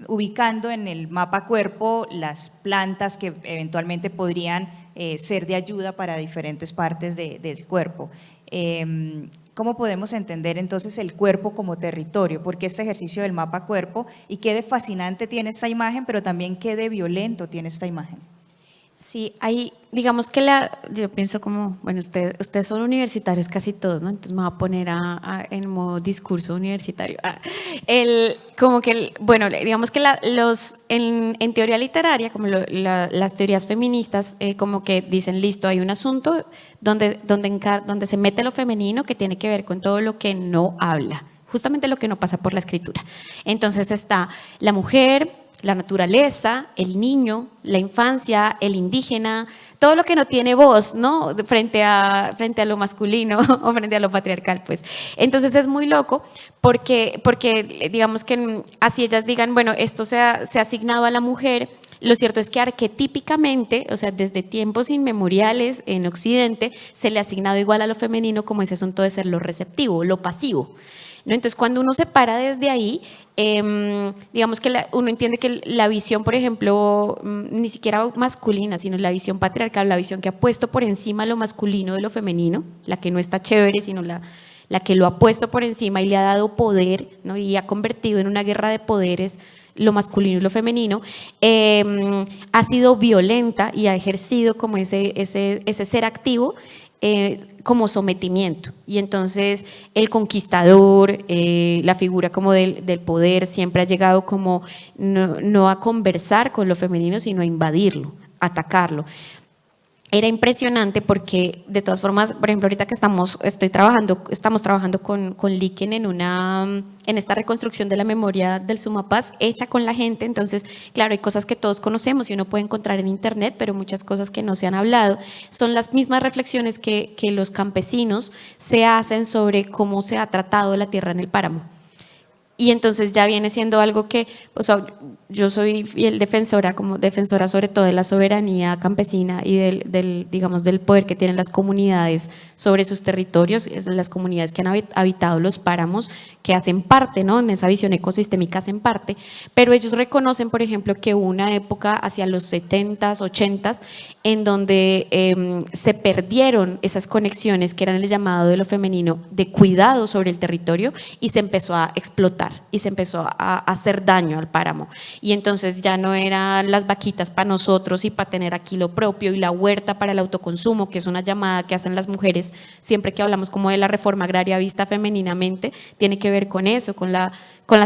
ubicando en el mapa cuerpo las plantas que eventualmente podrían ser de ayuda para diferentes partes del cuerpo. ¿Cómo podemos entender entonces el cuerpo como territorio? Porque este ejercicio del mapa cuerpo, y qué de fascinante tiene esta imagen, pero también qué de violento tiene esta imagen. Sí, hay, digamos que yo pienso como, bueno, ustedes son universitarios casi todos, ¿no? Entonces me voy a poner en modo discurso universitario. Bueno, digamos que en teoría literaria, como las teorías feministas, como que dicen, listo, hay un asunto donde se mete lo femenino que tiene que ver con todo lo que no habla, justamente lo que no pasa por la escritura. Entonces está la mujer, la naturaleza, el niño, la infancia, el indígena, todo lo que no tiene voz, ¿no? Frente a lo masculino o frente a lo patriarcal, pues. Entonces es muy loco porque digamos que así ellas digan, bueno, esto se ha asignado a la mujer. Lo cierto es que arquetípicamente, o sea, desde tiempos inmemoriales en Occidente, se le ha asignado igual a lo femenino como ese asunto de ser lo receptivo, lo pasivo, ¿no? Entonces, cuando uno se para desde ahí, digamos que uno entiende que la visión, por ejemplo, ni siquiera masculina, sino la visión patriarcal, la visión que ha puesto por encima lo masculino de lo femenino, la que no está chévere, sino la que lo ha puesto por encima y le ha dado poder, ¿no? Y ha convertido en una guerra de poderes lo masculino y lo femenino, ha sido violenta y ha ejercido como ese ser activo como sometimiento. Y entonces el conquistador, la figura como del poder, siempre ha llegado como no a conversar con lo femenino, sino a invadirlo, atacarlo. Era impresionante porque, de todas formas, por ejemplo, ahorita que estamos trabajando con Liken en esta reconstrucción de la memoria del Sumapaz hecha con la gente. Entonces, claro, hay cosas que todos conocemos y uno puede encontrar en internet, pero muchas cosas que no se han hablado. Son las mismas reflexiones que los campesinos se hacen sobre cómo se ha tratado la tierra en el páramo. Y entonces ya viene siendo algo que, o sea, yo soy fiel defensora sobre todo de la soberanía campesina y digamos, del poder que tienen las comunidades sobre sus territorios, las comunidades que han habitado los páramos, que hacen parte, ¿no? En esa visión ecosistémica hacen parte, pero ellos reconocen, por ejemplo, que hubo una época hacia los 70s, 80s, en donde se perdieron esas conexiones que eran el llamado de lo femenino de cuidado sobre el territorio y se empezó a explotar y se empezó a hacer daño al páramo. Y entonces ya no eran las vaquitas para nosotros y para tener aquí lo propio y la huerta para el autoconsumo, que es una llamada que hacen las mujeres siempre que hablamos como de la reforma agraria vista femeninamente, tiene que ver con eso, con la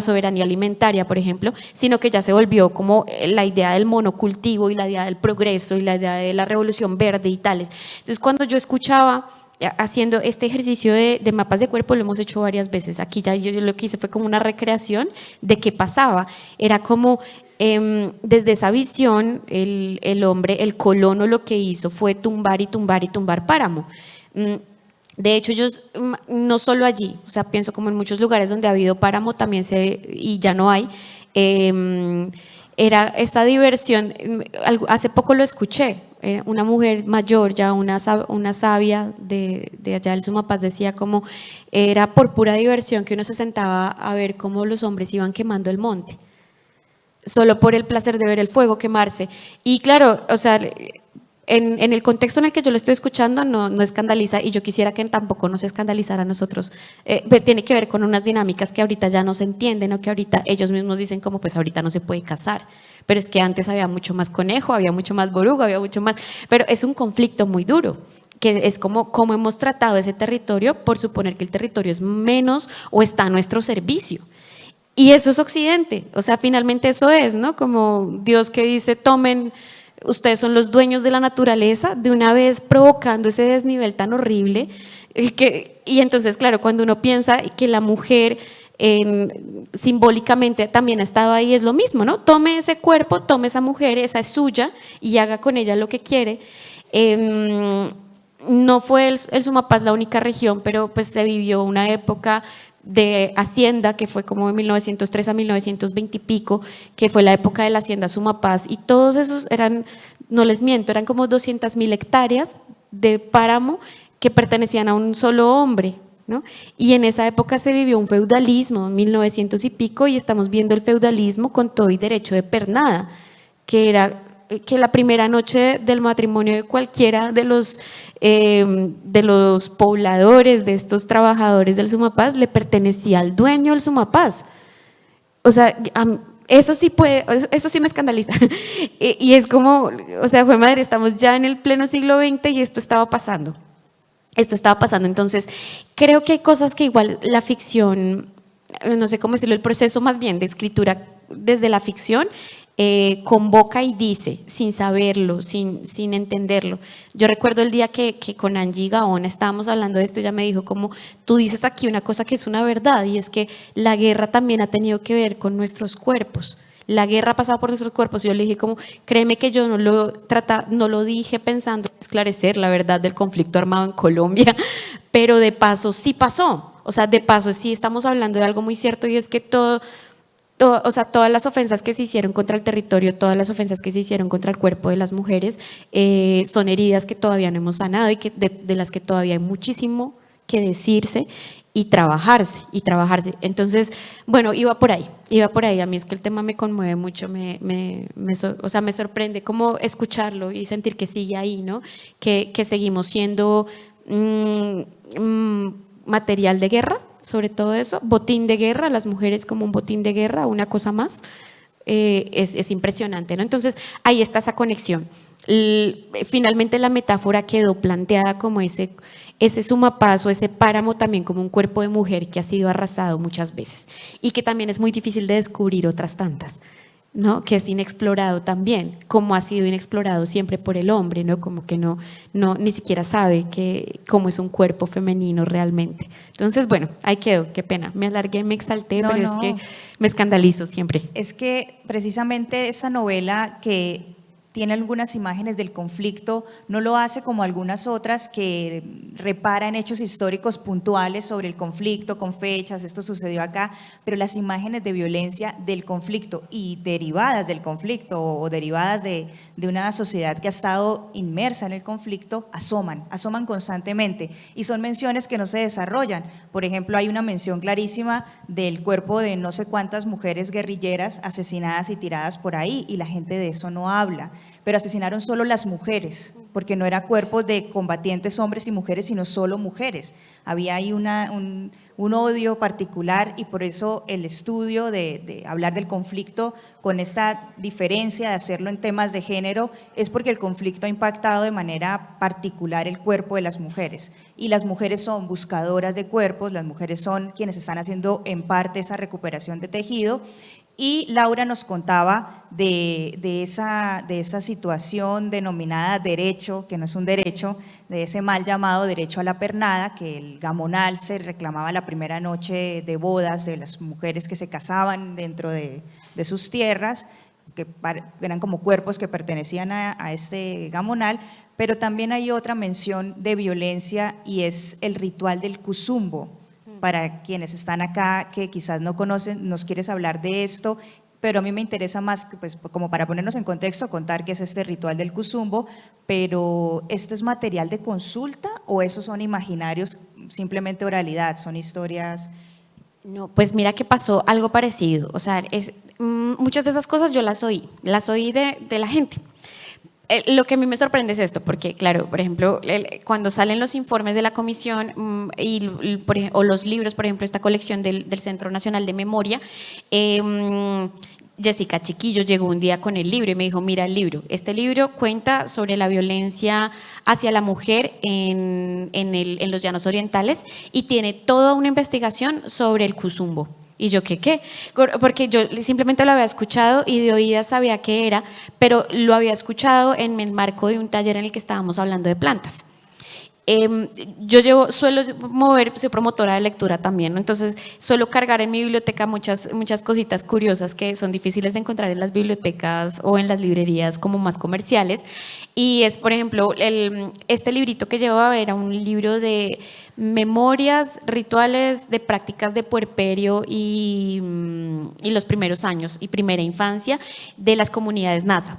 soberanía alimentaria, por ejemplo, sino que ya se volvió como la idea del monocultivo y la idea del progreso y la idea de la revolución verde y tales. Entonces, cuando yo escuchaba haciendo este ejercicio de mapas de cuerpo, lo hemos hecho varias veces. Aquí ya yo lo que hice fue como una recreación de qué pasaba. Era como desde esa visión el hombre, el colono, lo que hizo fue tumbar y tumbar y tumbar páramo. De hecho, ellos, no solo allí, o sea, pienso como en muchos lugares donde ha habido páramo también y ya no hay, era esta diversión. Hace poco lo escuché, una mujer mayor, ya una sabia de allá del Sumapaz, decía como era por pura diversión que uno se sentaba a ver cómo los hombres iban quemando el monte, solo por el placer de ver el fuego quemarse. Y claro, o sea, en el contexto en el que yo lo estoy escuchando no escandaliza, y yo quisiera que tampoco nos escandalizara a nosotros. Tiene que ver con unas dinámicas que ahorita ya no se entienden, o que ahorita ellos mismos dicen como pues ahorita no se puede cazar, pero es que antes había mucho más conejo, había mucho más borugo, había mucho más, pero es un conflicto muy duro, que es como hemos tratado ese territorio por suponer que el territorio es menos o está a nuestro servicio. Y eso es Occidente, o sea, finalmente eso es, ¿no? Como Dios que dice, tomen, ustedes son los dueños de la naturaleza, de una vez provocando ese desnivel tan horrible. Y entonces, claro, cuando uno piensa que la mujer simbólicamente también ha estado ahí, es lo mismo, ¿no? Tome ese cuerpo, tome esa mujer, esa es suya, y haga con ella lo que quiere. No fue el Sumapaz la única región, pero pues se vivió una época de hacienda que fue como de 1903 a 1920 y pico, que fue la época de la hacienda Sumapaz, y todos esos eran, no les miento, eran como 200.000 hectáreas de páramo que pertenecían a un solo hombre, ¿no? Y en esa época se vivió un feudalismo, 1900 y pico, y estamos viendo el feudalismo con todo y derecho de pernada, que era que la primera noche del matrimonio de cualquiera de los pobladores, de estos trabajadores del Sumapaz, le pertenecía al dueño del Sumapaz. O sea, eso sí eso sí me escandaliza. Y es como, o sea, jue madre, estamos ya en el pleno siglo XX y esto estaba pasando. Esto estaba pasando. Entonces, creo que hay cosas que igual la ficción, no sé cómo decirlo, el proceso más bien de escritura desde la ficción convoca y dice, sin saberlo, sin entenderlo. Yo recuerdo el día que con Angie Gaona estábamos hablando de esto, ella me dijo como, tú dices aquí una cosa que es una verdad, y es que la guerra también ha tenido que ver con nuestros cuerpos. La guerra ha pasado por nuestros cuerpos, y yo le dije como, créeme que yo no lo dije pensando en esclarecer la verdad del conflicto armado en Colombia, pero de paso sí pasó. O sea, de paso sí estamos hablando de algo muy cierto, y es que o sea, todas las ofensas que se hicieron contra el territorio, todas las ofensas que se hicieron contra el cuerpo de las mujeres son heridas que todavía no hemos sanado y que de las que todavía hay muchísimo que decirse y trabajarse. Entonces, bueno, iba por ahí. A mí es que el tema me conmueve mucho, o sea, me sorprende como escucharlo y sentir que sigue ahí, ¿no? Que seguimos siendo material de guerra, sobre todo eso, botín de guerra, las mujeres como un botín de guerra, una cosa más, es impresionante, ¿no? Entonces, ahí está esa conexión. Finalmente la metáfora quedó planteada como ese sumapazo, ese páramo también como un cuerpo de mujer que ha sido arrasado muchas veces y que también es muy difícil de descubrir otras tantas, ¿no? Que es inexplorado también, como ha sido inexplorado siempre por el hombre, ¿no? Como que no ni siquiera sabe cómo es un cuerpo femenino realmente. Entonces, bueno, ahí quedó, qué pena, me alargué, me exalté, pero es que me escandalizo siempre. Es que precisamente esta novela que tiene algunas imágenes del conflicto, no lo hace como algunas otras que reparan hechos históricos puntuales sobre el conflicto, con fechas, esto sucedió acá, pero las imágenes de violencia del conflicto y derivadas del conflicto o derivadas de una sociedad que ha estado inmersa en el conflicto, asoman constantemente, y son menciones que no se desarrollan. Por ejemplo, hay una mención clarísima del cuerpo de no sé cuántas mujeres guerrilleras asesinadas y tiradas por ahí, y la gente de eso no habla. Pero asesinaron solo las mujeres, porque no era cuerpos de combatientes hombres y mujeres, sino solo mujeres. Había ahí un odio particular, y por eso el estudio de hablar del conflicto con esta diferencia de hacerlo en temas de género es porque el conflicto ha impactado de manera particular el cuerpo de las mujeres, y las mujeres son buscadoras de cuerpos, las mujeres son quienes están haciendo en parte esa recuperación de tejido. Y Laura nos contaba de esa situación denominada derecho, que no es un derecho, de ese mal llamado derecho a la pernada, que el gamonal se reclamaba la primera noche de bodas de las mujeres que se casaban dentro de sus tierras, que eran como cuerpos que pertenecían a este gamonal. Pero también hay otra mención de violencia, y es el ritual del cuzumbo. Para quienes están acá que quizás no conocen, nos quieres hablar de esto, pero a mí me interesa más, pues, como para ponernos en contexto, contar qué es este ritual del cuzumbo. Pero ¿esto es material de consulta o esos son imaginarios, simplemente oralidad, son historias? No, pues mira que pasó algo parecido, o sea, muchas de esas cosas yo las oí de la gente. Lo que a mí me sorprende es esto, porque claro, por ejemplo, cuando salen los informes de la comisión o los libros, por ejemplo, esta colección del Centro Nacional de Memoria, Jessica Chiquillo llegó un día con el libro y me dijo, mira el libro, este libro cuenta sobre la violencia hacia la mujer en los llanos orientales, y tiene toda una investigación sobre el cuzumbo. Y yo, ¿qué? Porque yo simplemente lo había escuchado y de oídas sabía qué era, pero lo había escuchado en el marco de un taller en el que estábamos hablando de plantas. Suelo soy promotora de lectura también, ¿no? Entonces suelo cargar en mi biblioteca muchas cositas curiosas que son difíciles de encontrar en las bibliotecas o en las librerías como más comerciales, y es, por ejemplo, este librito que llevaba era un libro de memorias, rituales de prácticas de puerperio y los primeros años y primera infancia de las comunidades Nasa.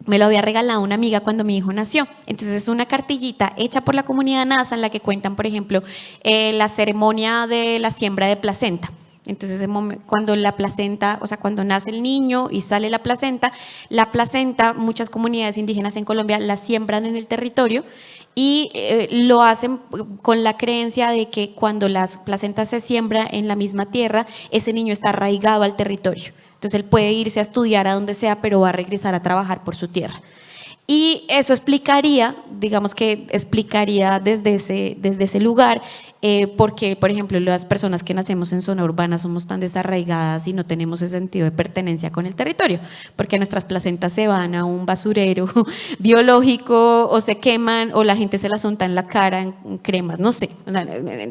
Me lo había regalado una amiga cuando mi hijo nació. Entonces es una cartillita hecha por la comunidad Nasa en la que cuentan, por ejemplo, la ceremonia de la siembra de placenta. Entonces, cuando la placenta, o sea, cuando nace el niño y sale la placenta, muchas comunidades indígenas en Colombia la siembran en el territorio y lo hacen con la creencia de que cuando la placenta se siembra en la misma tierra, ese niño está arraigado al territorio. Entonces, él puede irse a estudiar a donde sea, pero va a regresar a trabajar por su tierra. Y eso explicaría, digamos que explicaría desde ese lugar, porque, por ejemplo, las personas que nacemos en zona urbana somos tan desarraigadas y no tenemos ese sentido de pertenencia con el territorio, porque nuestras placentas se van a un basurero biológico o se queman o la gente se las unta en la cara en cremas, no sé, o sea,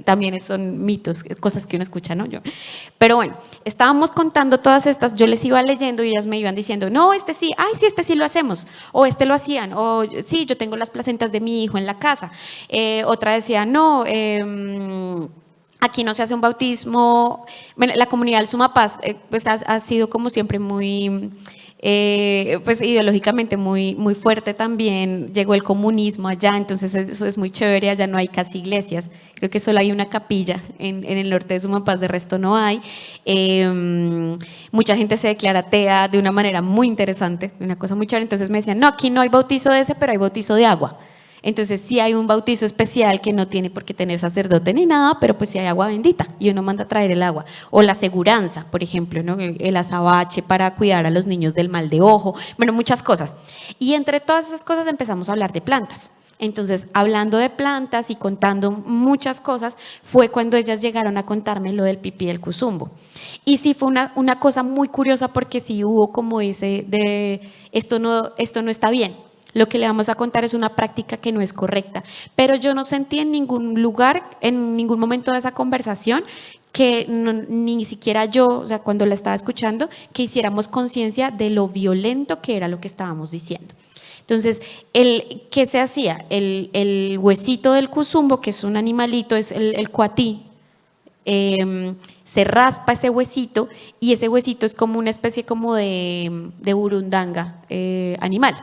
también son mitos, cosas que uno escucha, ¿no? Pero bueno, estábamos contando todas estas, yo les iba leyendo y ellas me iban diciendo, no, este sí, ay, sí, este sí lo hacemos, o este lo hacían, o sí, yo tengo las placentas de mi hijo en la casa. Otra decía, no, aquí no se hace un bautismo. Bueno, la comunidad del Sumapaz pues ha sido como siempre muy, pues ideológicamente muy fuerte también. Llegó el comunismo allá, entonces eso es muy chévere, allá no hay casi iglesias. Creo que solo hay una capilla en el norte de Sumapaz, de resto no hay. Mucha gente se declara atea de una manera muy interesante, una cosa muy chévere. Entonces me decían, no, aquí no hay bautizo de ese, pero hay bautizo de agua. Entonces sí hay un bautizo especial que no tiene por qué tener sacerdote ni nada, pero pues sí hay agua bendita y uno manda a traer el agua. O la seguranza, por ejemplo, ¿no? El azabache para cuidar a los niños del mal de ojo, bueno, muchas cosas. Y entre todas esas cosas empezamos a hablar de plantas. Entonces, hablando de plantas y contando muchas cosas, fue cuando ellas llegaron a contarme lo del pipí del cuzumbo. Y sí fue una cosa muy curiosa porque sí hubo como ese de esto no está bien. Lo que le vamos a contar es una práctica que no es correcta, pero yo no sentí en ningún lugar, en ningún momento de esa conversación, que ni siquiera yo, o sea, cuando la estaba escuchando, que hiciéramos conciencia de lo violento que era lo que estábamos diciendo. Entonces, ¿qué se hacía? El huesito del cuzumbo, que es un animalito, es el cuatí, se raspa ese huesito y ese huesito es como una especie como de burundanga animal.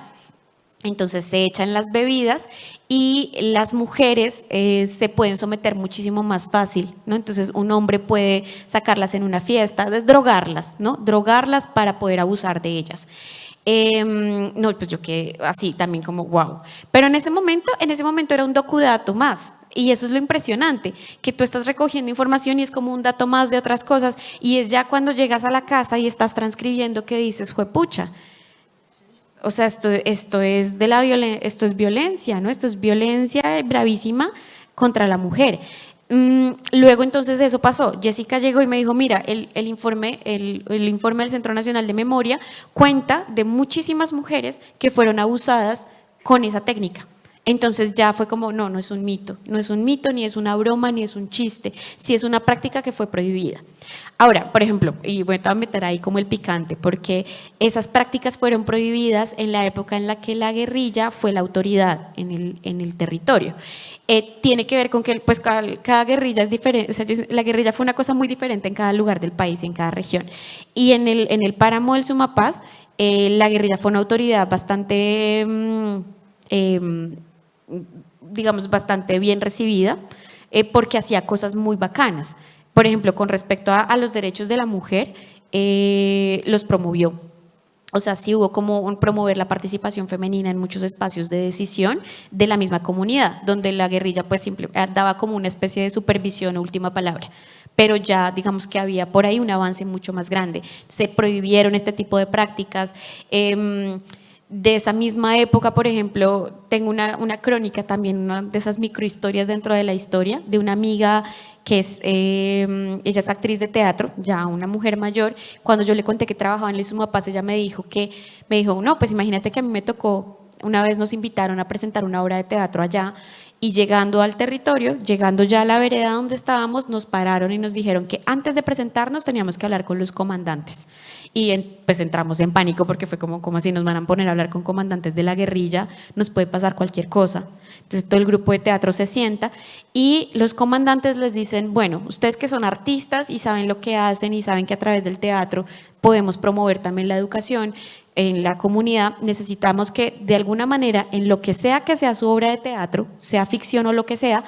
Entonces se echan las bebidas y las mujeres se pueden someter muchísimo más fácil, ¿no? Entonces un hombre puede sacarlas en una fiesta, es drogarlas, ¿no? Drogarlas para poder abusar de ellas. No, pues yo quedé así también como wow. Pero en ese momento era un docudato más. Y eso es lo impresionante, que tú estás recogiendo información y es como un dato más de otras cosas y es ya cuando llegas a la casa y estás transcribiendo que dices, juepucha. O sea, esto es esto es violencia, ¿no? Esto es violencia bravísima contra la mujer. Luego entonces eso pasó. Jessica llegó y me dijo, mira, el informe del Centro Nacional de Memoria cuenta de muchísimas mujeres que fueron abusadas con esa técnica. Entonces ya fue como, no es un mito, ni es una broma, ni es un chiste, sí es una práctica que fue prohibida. Ahora, por ejemplo, y voy a meter ahí como el picante, porque esas prácticas fueron prohibidas en la época en la que la guerrilla fue la autoridad en el territorio. Tiene que ver con que pues, cada guerrilla es diferente, o sea, la guerrilla fue una cosa muy diferente en cada lugar del país, en cada región. Y en el páramo del Sumapaz, la guerrilla fue una autoridad bastante digamos, bastante bien recibida, porque hacía cosas muy bacanas. Por ejemplo, con respecto a los derechos de la mujer, los promovió. O sea, sí hubo como promover la participación femenina en muchos espacios de decisión de la misma comunidad, donde la guerrilla pues daba como una especie de supervisión o última palabra. Pero ya digamos que había por ahí un avance mucho más grande. Se prohibieron este tipo de prácticas. De esa misma época, por ejemplo, tengo una crónica también, una de esas microhistorias dentro de la historia, de una amiga que ella es actriz de teatro, ya una mujer mayor. Cuando yo le conté que trabajaba en el Sumapaz, ella me dijo, no, pues imagínate que a mí me tocó, una vez nos invitaron a presentar una obra de teatro allá, y llegando al territorio, llegando ya a la vereda donde estábamos, nos pararon y nos dijeron que antes de presentarnos teníamos que hablar con los comandantes. Y pues entramos en pánico porque fue como así nos van a poner a hablar con comandantes de la guerrilla, nos puede pasar cualquier cosa. Entonces todo el grupo de teatro se sienta y los comandantes les dicen, bueno, ustedes que son artistas y saben lo que hacen y saben que a través del teatro podemos promover también la educación en la comunidad, necesitamos que de alguna manera, en lo que sea su obra de teatro, sea ficción o lo que sea,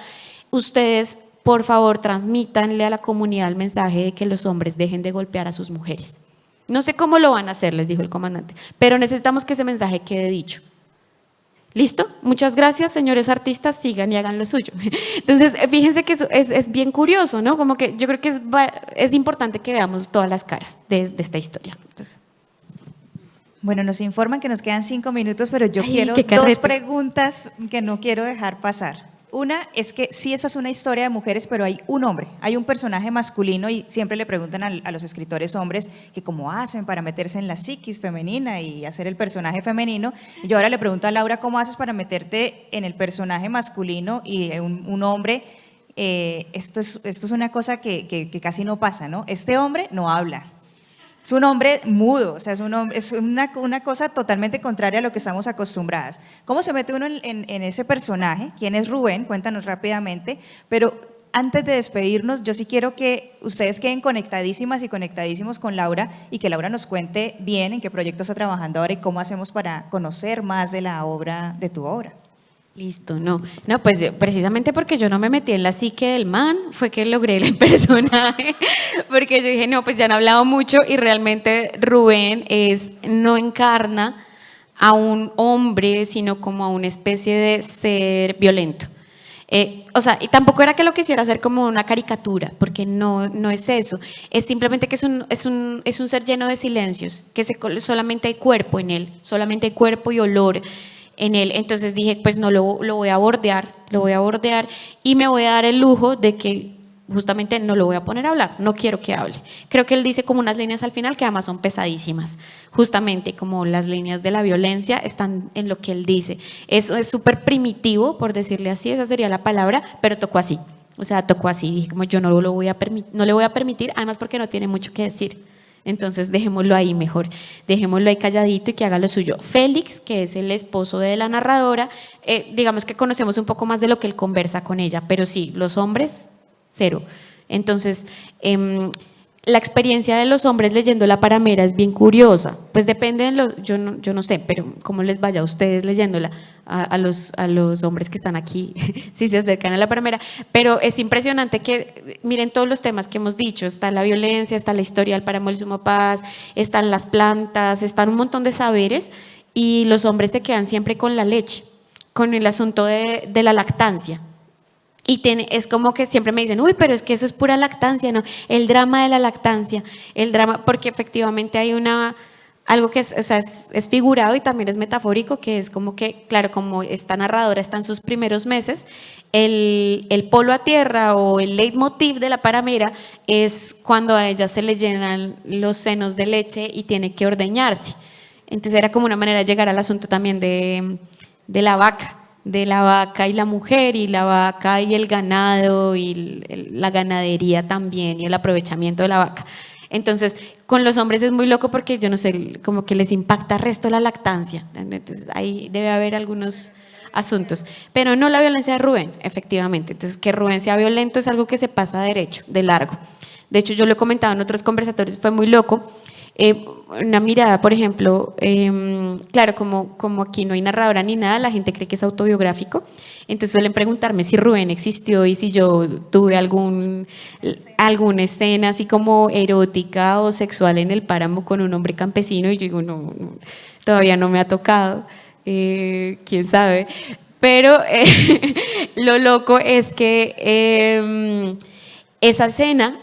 ustedes por favor, transmítanle a la comunidad el mensaje de que los hombres dejen de golpear a sus mujeres. No sé cómo lo van a hacer, les dijo el comandante, pero necesitamos que ese mensaje quede dicho. ¿Listo? Muchas gracias, señores artistas, sigan y hagan lo suyo. Entonces, fíjense que eso es bien curioso, ¿no? Como que yo creo que es importante que veamos todas las caras de esta historia. Entonces, bueno, nos informan que nos quedan 5 minutos, pero yo Ay, quiero qué carrete. 2 preguntas que no quiero dejar pasar. Una es que sí, esa es una historia de mujeres, pero hay un hombre, hay un personaje masculino y siempre le preguntan a los escritores hombres que cómo hacen para meterse en la psiquis femenina y hacer el personaje femenino. Y yo ahora le pregunto a Laura, ¿cómo haces para meterte en el personaje masculino y un hombre? Esto es una cosa que casi no pasa, ¿no? Este hombre no habla. Es un hombre mudo, o sea, es una cosa totalmente contraria a lo que estamos acostumbradas. ¿Cómo se mete uno en ese personaje? ¿Quién es Rubén? Cuéntanos rápidamente. Pero antes de despedirnos, yo sí quiero que ustedes queden conectadísimas y conectadísimos con Laura y que Laura nos cuente bien en qué proyecto está trabajando ahora y cómo hacemos para conocer más de la obra, de tu obra. listo, no, pues precisamente porque yo no me metí en la psique del man, fue que logré el personaje, porque yo dije, no, pues ya han hablado mucho y realmente Rubén no encarna a un hombre, sino como a una especie de ser violento. O sea, y tampoco era que lo quisiera hacer como una caricatura, porque no es eso, es simplemente que es un ser lleno de silencios, que solamente hay cuerpo en él, solamente hay cuerpo y olor en él. Entonces dije, pues no lo voy a bordear y me voy a dar el lujo de que justamente no lo voy a poner a hablar, no quiero que hable. Creo que él dice como unas líneas al final que además son pesadísimas, justamente como las líneas de la violencia están en lo que él dice. Eso es súper primitivo, por decirle así, esa sería la palabra, pero tocó así. O sea, tocó así, dije como yo no le voy a permitir, además porque no tiene mucho que decir. Entonces dejémoslo ahí mejor, dejémoslo ahí calladito y que haga lo suyo. Félix, que es el esposo de la narradora, digamos que conocemos un poco más de lo que él conversa con ella, pero sí, los hombres, cero. Entonces, la experiencia de los hombres leyendo La Paramera es bien curiosa, pues depende de yo no sé, pero cómo les vaya a ustedes leyéndola, a los hombres que están aquí, si se acercan a La Paramera, pero es impresionante que miren todos los temas que hemos dicho, está la violencia, está la historia del páramo del Sumo Paz, están las plantas, están un montón de saberes y los hombres se quedan siempre con la leche, con el asunto de la lactancia. Y es como que siempre me dicen, uy, pero es que eso es pura lactancia, ¿no? El drama de la lactancia, porque efectivamente hay algo que es figurado y también es metafórico, que es como que, claro, como esta narradora está en sus primeros meses, el polo a tierra o el leitmotiv de La Paramera es cuando a ella se le llenan los senos de leche y tiene que ordeñarse. Entonces era como una manera de llegar al asunto también de la vaca y la mujer y la vaca y el ganado y la ganadería también y el aprovechamiento de la vaca. Entonces, con los hombres es muy loco porque yo no sé, como que les impacta resto la lactancia. Entonces, ahí debe haber algunos asuntos. Pero no la violencia de Rubén, efectivamente. Entonces, que Rubén sea violento es algo que se pasa derecho, de largo. De hecho, yo lo he comentado en otros conversatorios, fue muy loco. Una mirada, por ejemplo, claro, como aquí no hay narradora ni nada, la gente cree que es autobiográfico, entonces suelen preguntarme si Rubén existió y si yo tuve alguna escena así como erótica o sexual en el páramo con un hombre campesino y yo digo, no, todavía no me ha tocado, quién sabe, pero lo loco es que esa escena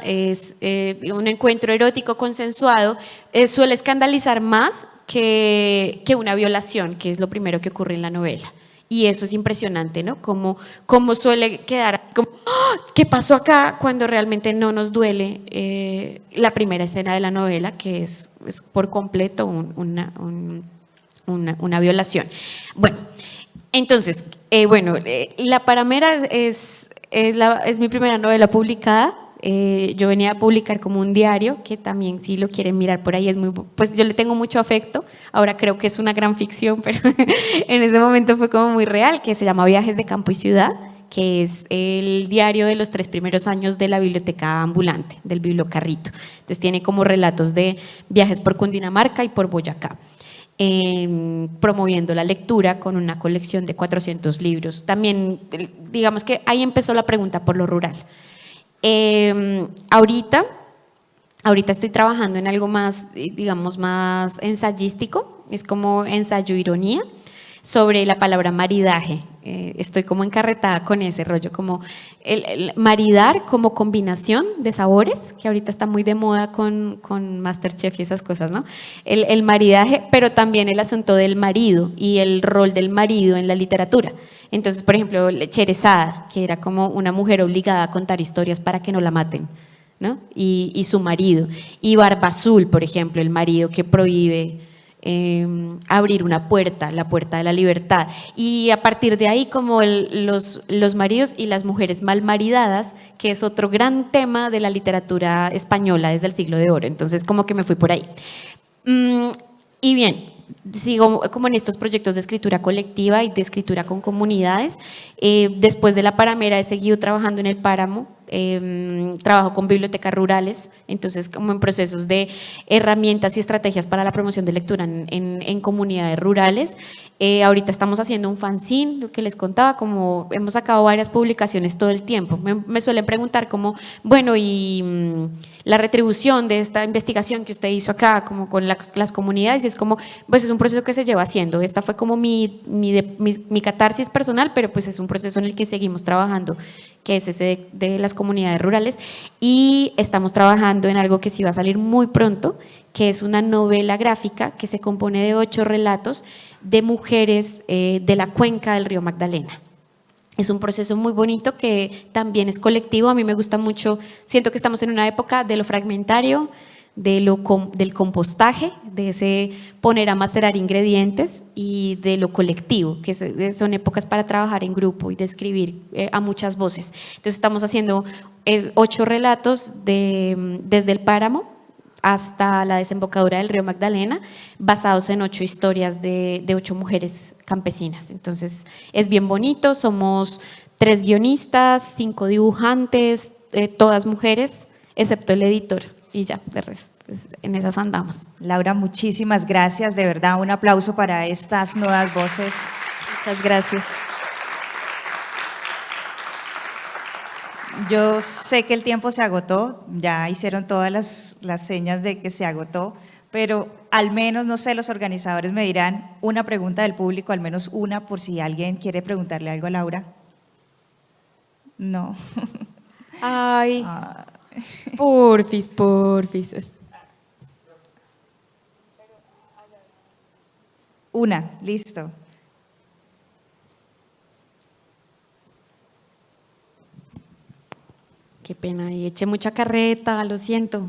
es un encuentro erótico consensuado, suele escandalizar más que una violación, que es lo primero que ocurre en la novela. Y eso es impresionante, ¿no? Como suele quedar, como, ¡oh! ¿Qué pasó acá? Cuando realmente no nos duele la primera escena de la novela, que es por completo una violación. Bueno, entonces, La Paramera es mi primera novela publicada. Yo venía a publicar como un diario, que también si lo quieren mirar por ahí pues yo le tengo mucho afecto, ahora creo que es una gran ficción, pero en ese momento fue como muy real, que se llama Viajes de Campo y Ciudad, que es el diario de los 3 primeros años de la biblioteca ambulante, del bibliocarrito. Entonces tiene como relatos de viajes por Cundinamarca y por Boyacá. promoviendo la lectura con una colección de 400 libros. También, digamos que ahí empezó la pregunta por lo rural. Ahorita estoy trabajando en algo más, digamos, más ensayístico, es como ensayo-ironía, sobre la palabra maridaje. Estoy como encarretada con ese rollo, como el maridar como combinación de sabores, que ahorita está muy de moda con MasterChef y esas cosas, ¿no? El maridaje, pero también el asunto del marido y el rol del marido en la literatura. Entonces, por ejemplo, Cherezada, que era como una mujer obligada a contar historias para que no la maten, ¿no? Y su marido. Y Barba Azul, por ejemplo, el marido que prohíbe abrir una puerta, la puerta de la libertad. Y a partir de ahí, como los maridos y las mujeres mal maridadas, que es otro gran tema de la literatura española desde el siglo de oro. Entonces, como que me fui por ahí. Y bien, sigo como en estos proyectos de escritura colectiva y de escritura con comunidades. Después de la Paramera he seguido trabajando en el Páramo. Trabajo con bibliotecas rurales, entonces como en procesos de herramientas y estrategias para la promoción de lectura en comunidades rurales. Ahorita estamos haciendo un fanzine, lo que les contaba, como hemos sacado varias publicaciones todo el tiempo. Me suelen preguntar como, bueno, y la retribución de esta investigación que usted hizo acá, como con las comunidades, y es como, pues es un proceso que se lleva haciendo. Esta fue como mi catarsis personal, pero pues es un proceso en el que seguimos trabajando, que es ese de las comunidades rurales, y estamos trabajando en algo que sí va a salir muy pronto, que es una novela gráfica que se compone de 8 relatos de mujeres de la cuenca del río Magdalena. Es un proceso muy bonito que también es colectivo. A mí me gusta mucho, siento que estamos en una época de lo fragmentario, del compostaje, de ese poner a macerar ingredientes, y de lo colectivo, que son épocas para trabajar en grupo y de escribir a muchas voces. Entonces estamos haciendo 8 relatos desde el Páramo hasta la desembocadura del río Magdalena, basados en 8 historias de 8 mujeres campesinas. Entonces es bien bonito, somos 3 guionistas, 5 dibujantes, todas mujeres, excepto el editor. Y ya, de resto, pues, en esas andamos. Laura, muchísimas gracias, de verdad, un aplauso para estas nuevas voces. Muchas gracias. Yo sé que el tiempo se agotó, ya hicieron todas las señas de que se agotó, pero al menos, no sé, los organizadores me dirán una pregunta del público, al menos una, por si alguien quiere preguntarle algo a Laura. No. Ay. Porfis. Una, listo. Qué pena, y eché mucha carreta, lo siento.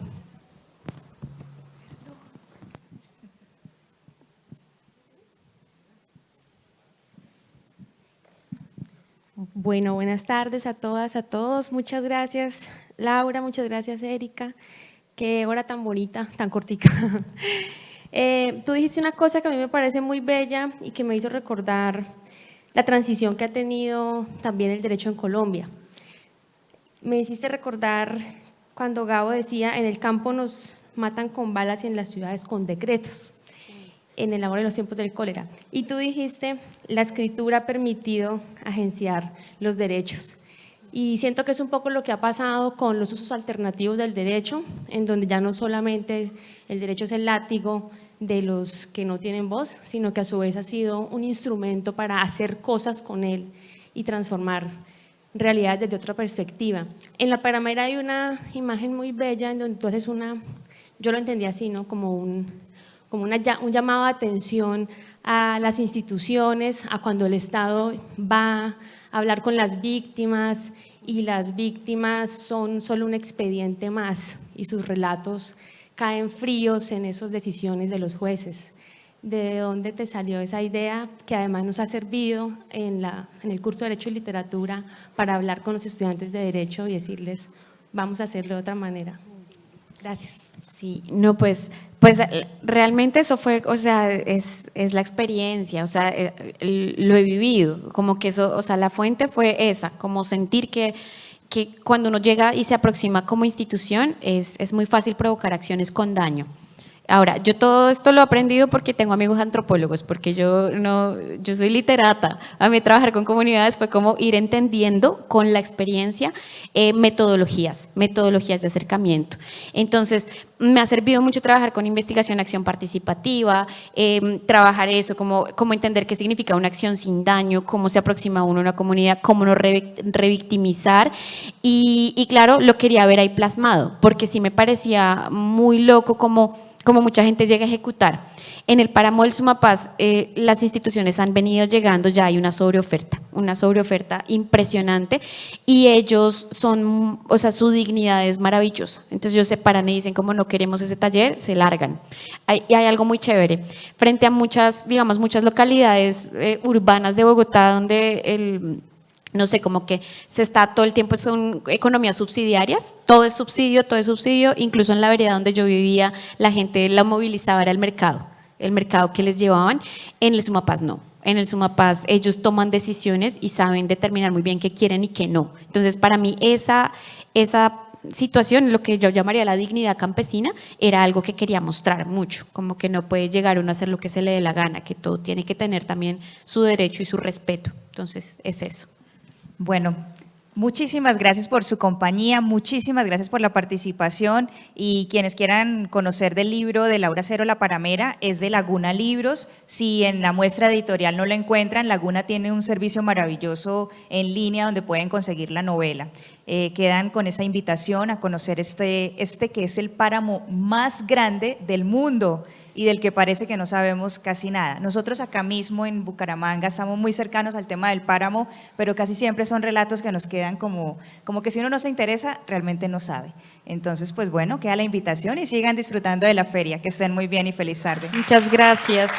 Bueno, buenas tardes a todas, a todos. Muchas gracias, Laura, muchas gracias, Erika. Qué hora tan bonita, tan cortica. Tú dijiste una cosa que a mí me parece muy bella y que me hizo recordar la transición que ha tenido también el derecho en Colombia. Me hiciste recordar cuando Gabo decía, en el campo nos matan con balas y en las ciudades con decretos, en el amor de los tiempos del cólera. Y tú dijiste, la escritura ha permitido agenciar los derechos. Y siento que es un poco lo que ha pasado con los usos alternativos del derecho, en donde ya no solamente el derecho es el látigo de los que no tienen voz, sino que a su vez ha sido un instrumento para hacer cosas con él y transformar realidades desde otra perspectiva. En la Paramera hay una imagen muy bella en donde tú haces yo lo entendí así, ¿no? Como un llamado de atención a las instituciones, a cuando el Estado va a hablar con las víctimas y las víctimas son solo un expediente más y sus relatos caen fríos en esas decisiones de los jueces. ¿De dónde te salió esa idea que además nos ha servido en el curso de Derecho y Literatura para hablar con los estudiantes de Derecho y decirles, vamos a hacerlo de otra manera? Gracias. Sí, no, pues realmente eso fue, o sea, es la experiencia, o sea, lo he vivido, como que eso, o sea, la fuente fue esa, como sentir que cuando uno llega y se aproxima como institución es muy fácil provocar acciones con daño. Ahora, yo todo esto lo he aprendido porque tengo amigos antropólogos, porque yo soy literata. A mí trabajar con comunidades fue como ir entendiendo con la experiencia metodologías de acercamiento. Entonces, me ha servido mucho trabajar con investigación, acción participativa, trabajar eso, como entender qué significa una acción sin daño, cómo se aproxima uno a una comunidad, cómo no revictimizar. Y claro, lo quería ver ahí plasmado, porque sí me parecía muy loco como mucha gente llega a ejecutar. En el páramo del Sumapaz, las instituciones han venido llegando, ya hay una sobreoferta impresionante y ellos son, o sea, su dignidad es maravillosa. Entonces ellos se paran y dicen, como no queremos ese taller, se largan. Y hay algo muy chévere, frente a muchas localidades urbanas de Bogotá donde no sé, como que se está todo el tiempo, son economías subsidiarias, todo es subsidio, incluso en la vereda donde yo vivía, la gente la movilizaba, era el mercado que les llevaban. En el Sumapaz no. En el Sumapaz ellos toman decisiones y saben determinar muy bien qué quieren y qué no. Entonces, para mí esa situación, lo que yo llamaría la dignidad campesina, era algo que quería mostrar mucho, como que no puede llegar uno a hacer lo que se le dé la gana, que todo tiene que tener también su derecho y su respeto. Entonces, es eso. Bueno, muchísimas gracias por su compañía, muchísimas gracias por la participación y quienes quieran conocer del libro de Laura Cero La Paramera es de Laguna Libros. Si en la muestra editorial no la encuentran, Laguna tiene un servicio maravilloso en línea donde pueden conseguir la novela. Quedan con esa invitación a conocer este que es el páramo más grande del mundo y del que parece que no sabemos casi nada. Nosotros acá mismo en Bucaramanga estamos muy cercanos al tema del páramo, pero casi siempre son relatos que nos quedan como que si uno no se interesa, realmente no sabe. Entonces, pues bueno, queda la invitación y sigan disfrutando de la feria. Que estén muy bien y feliz tarde. Muchas gracias.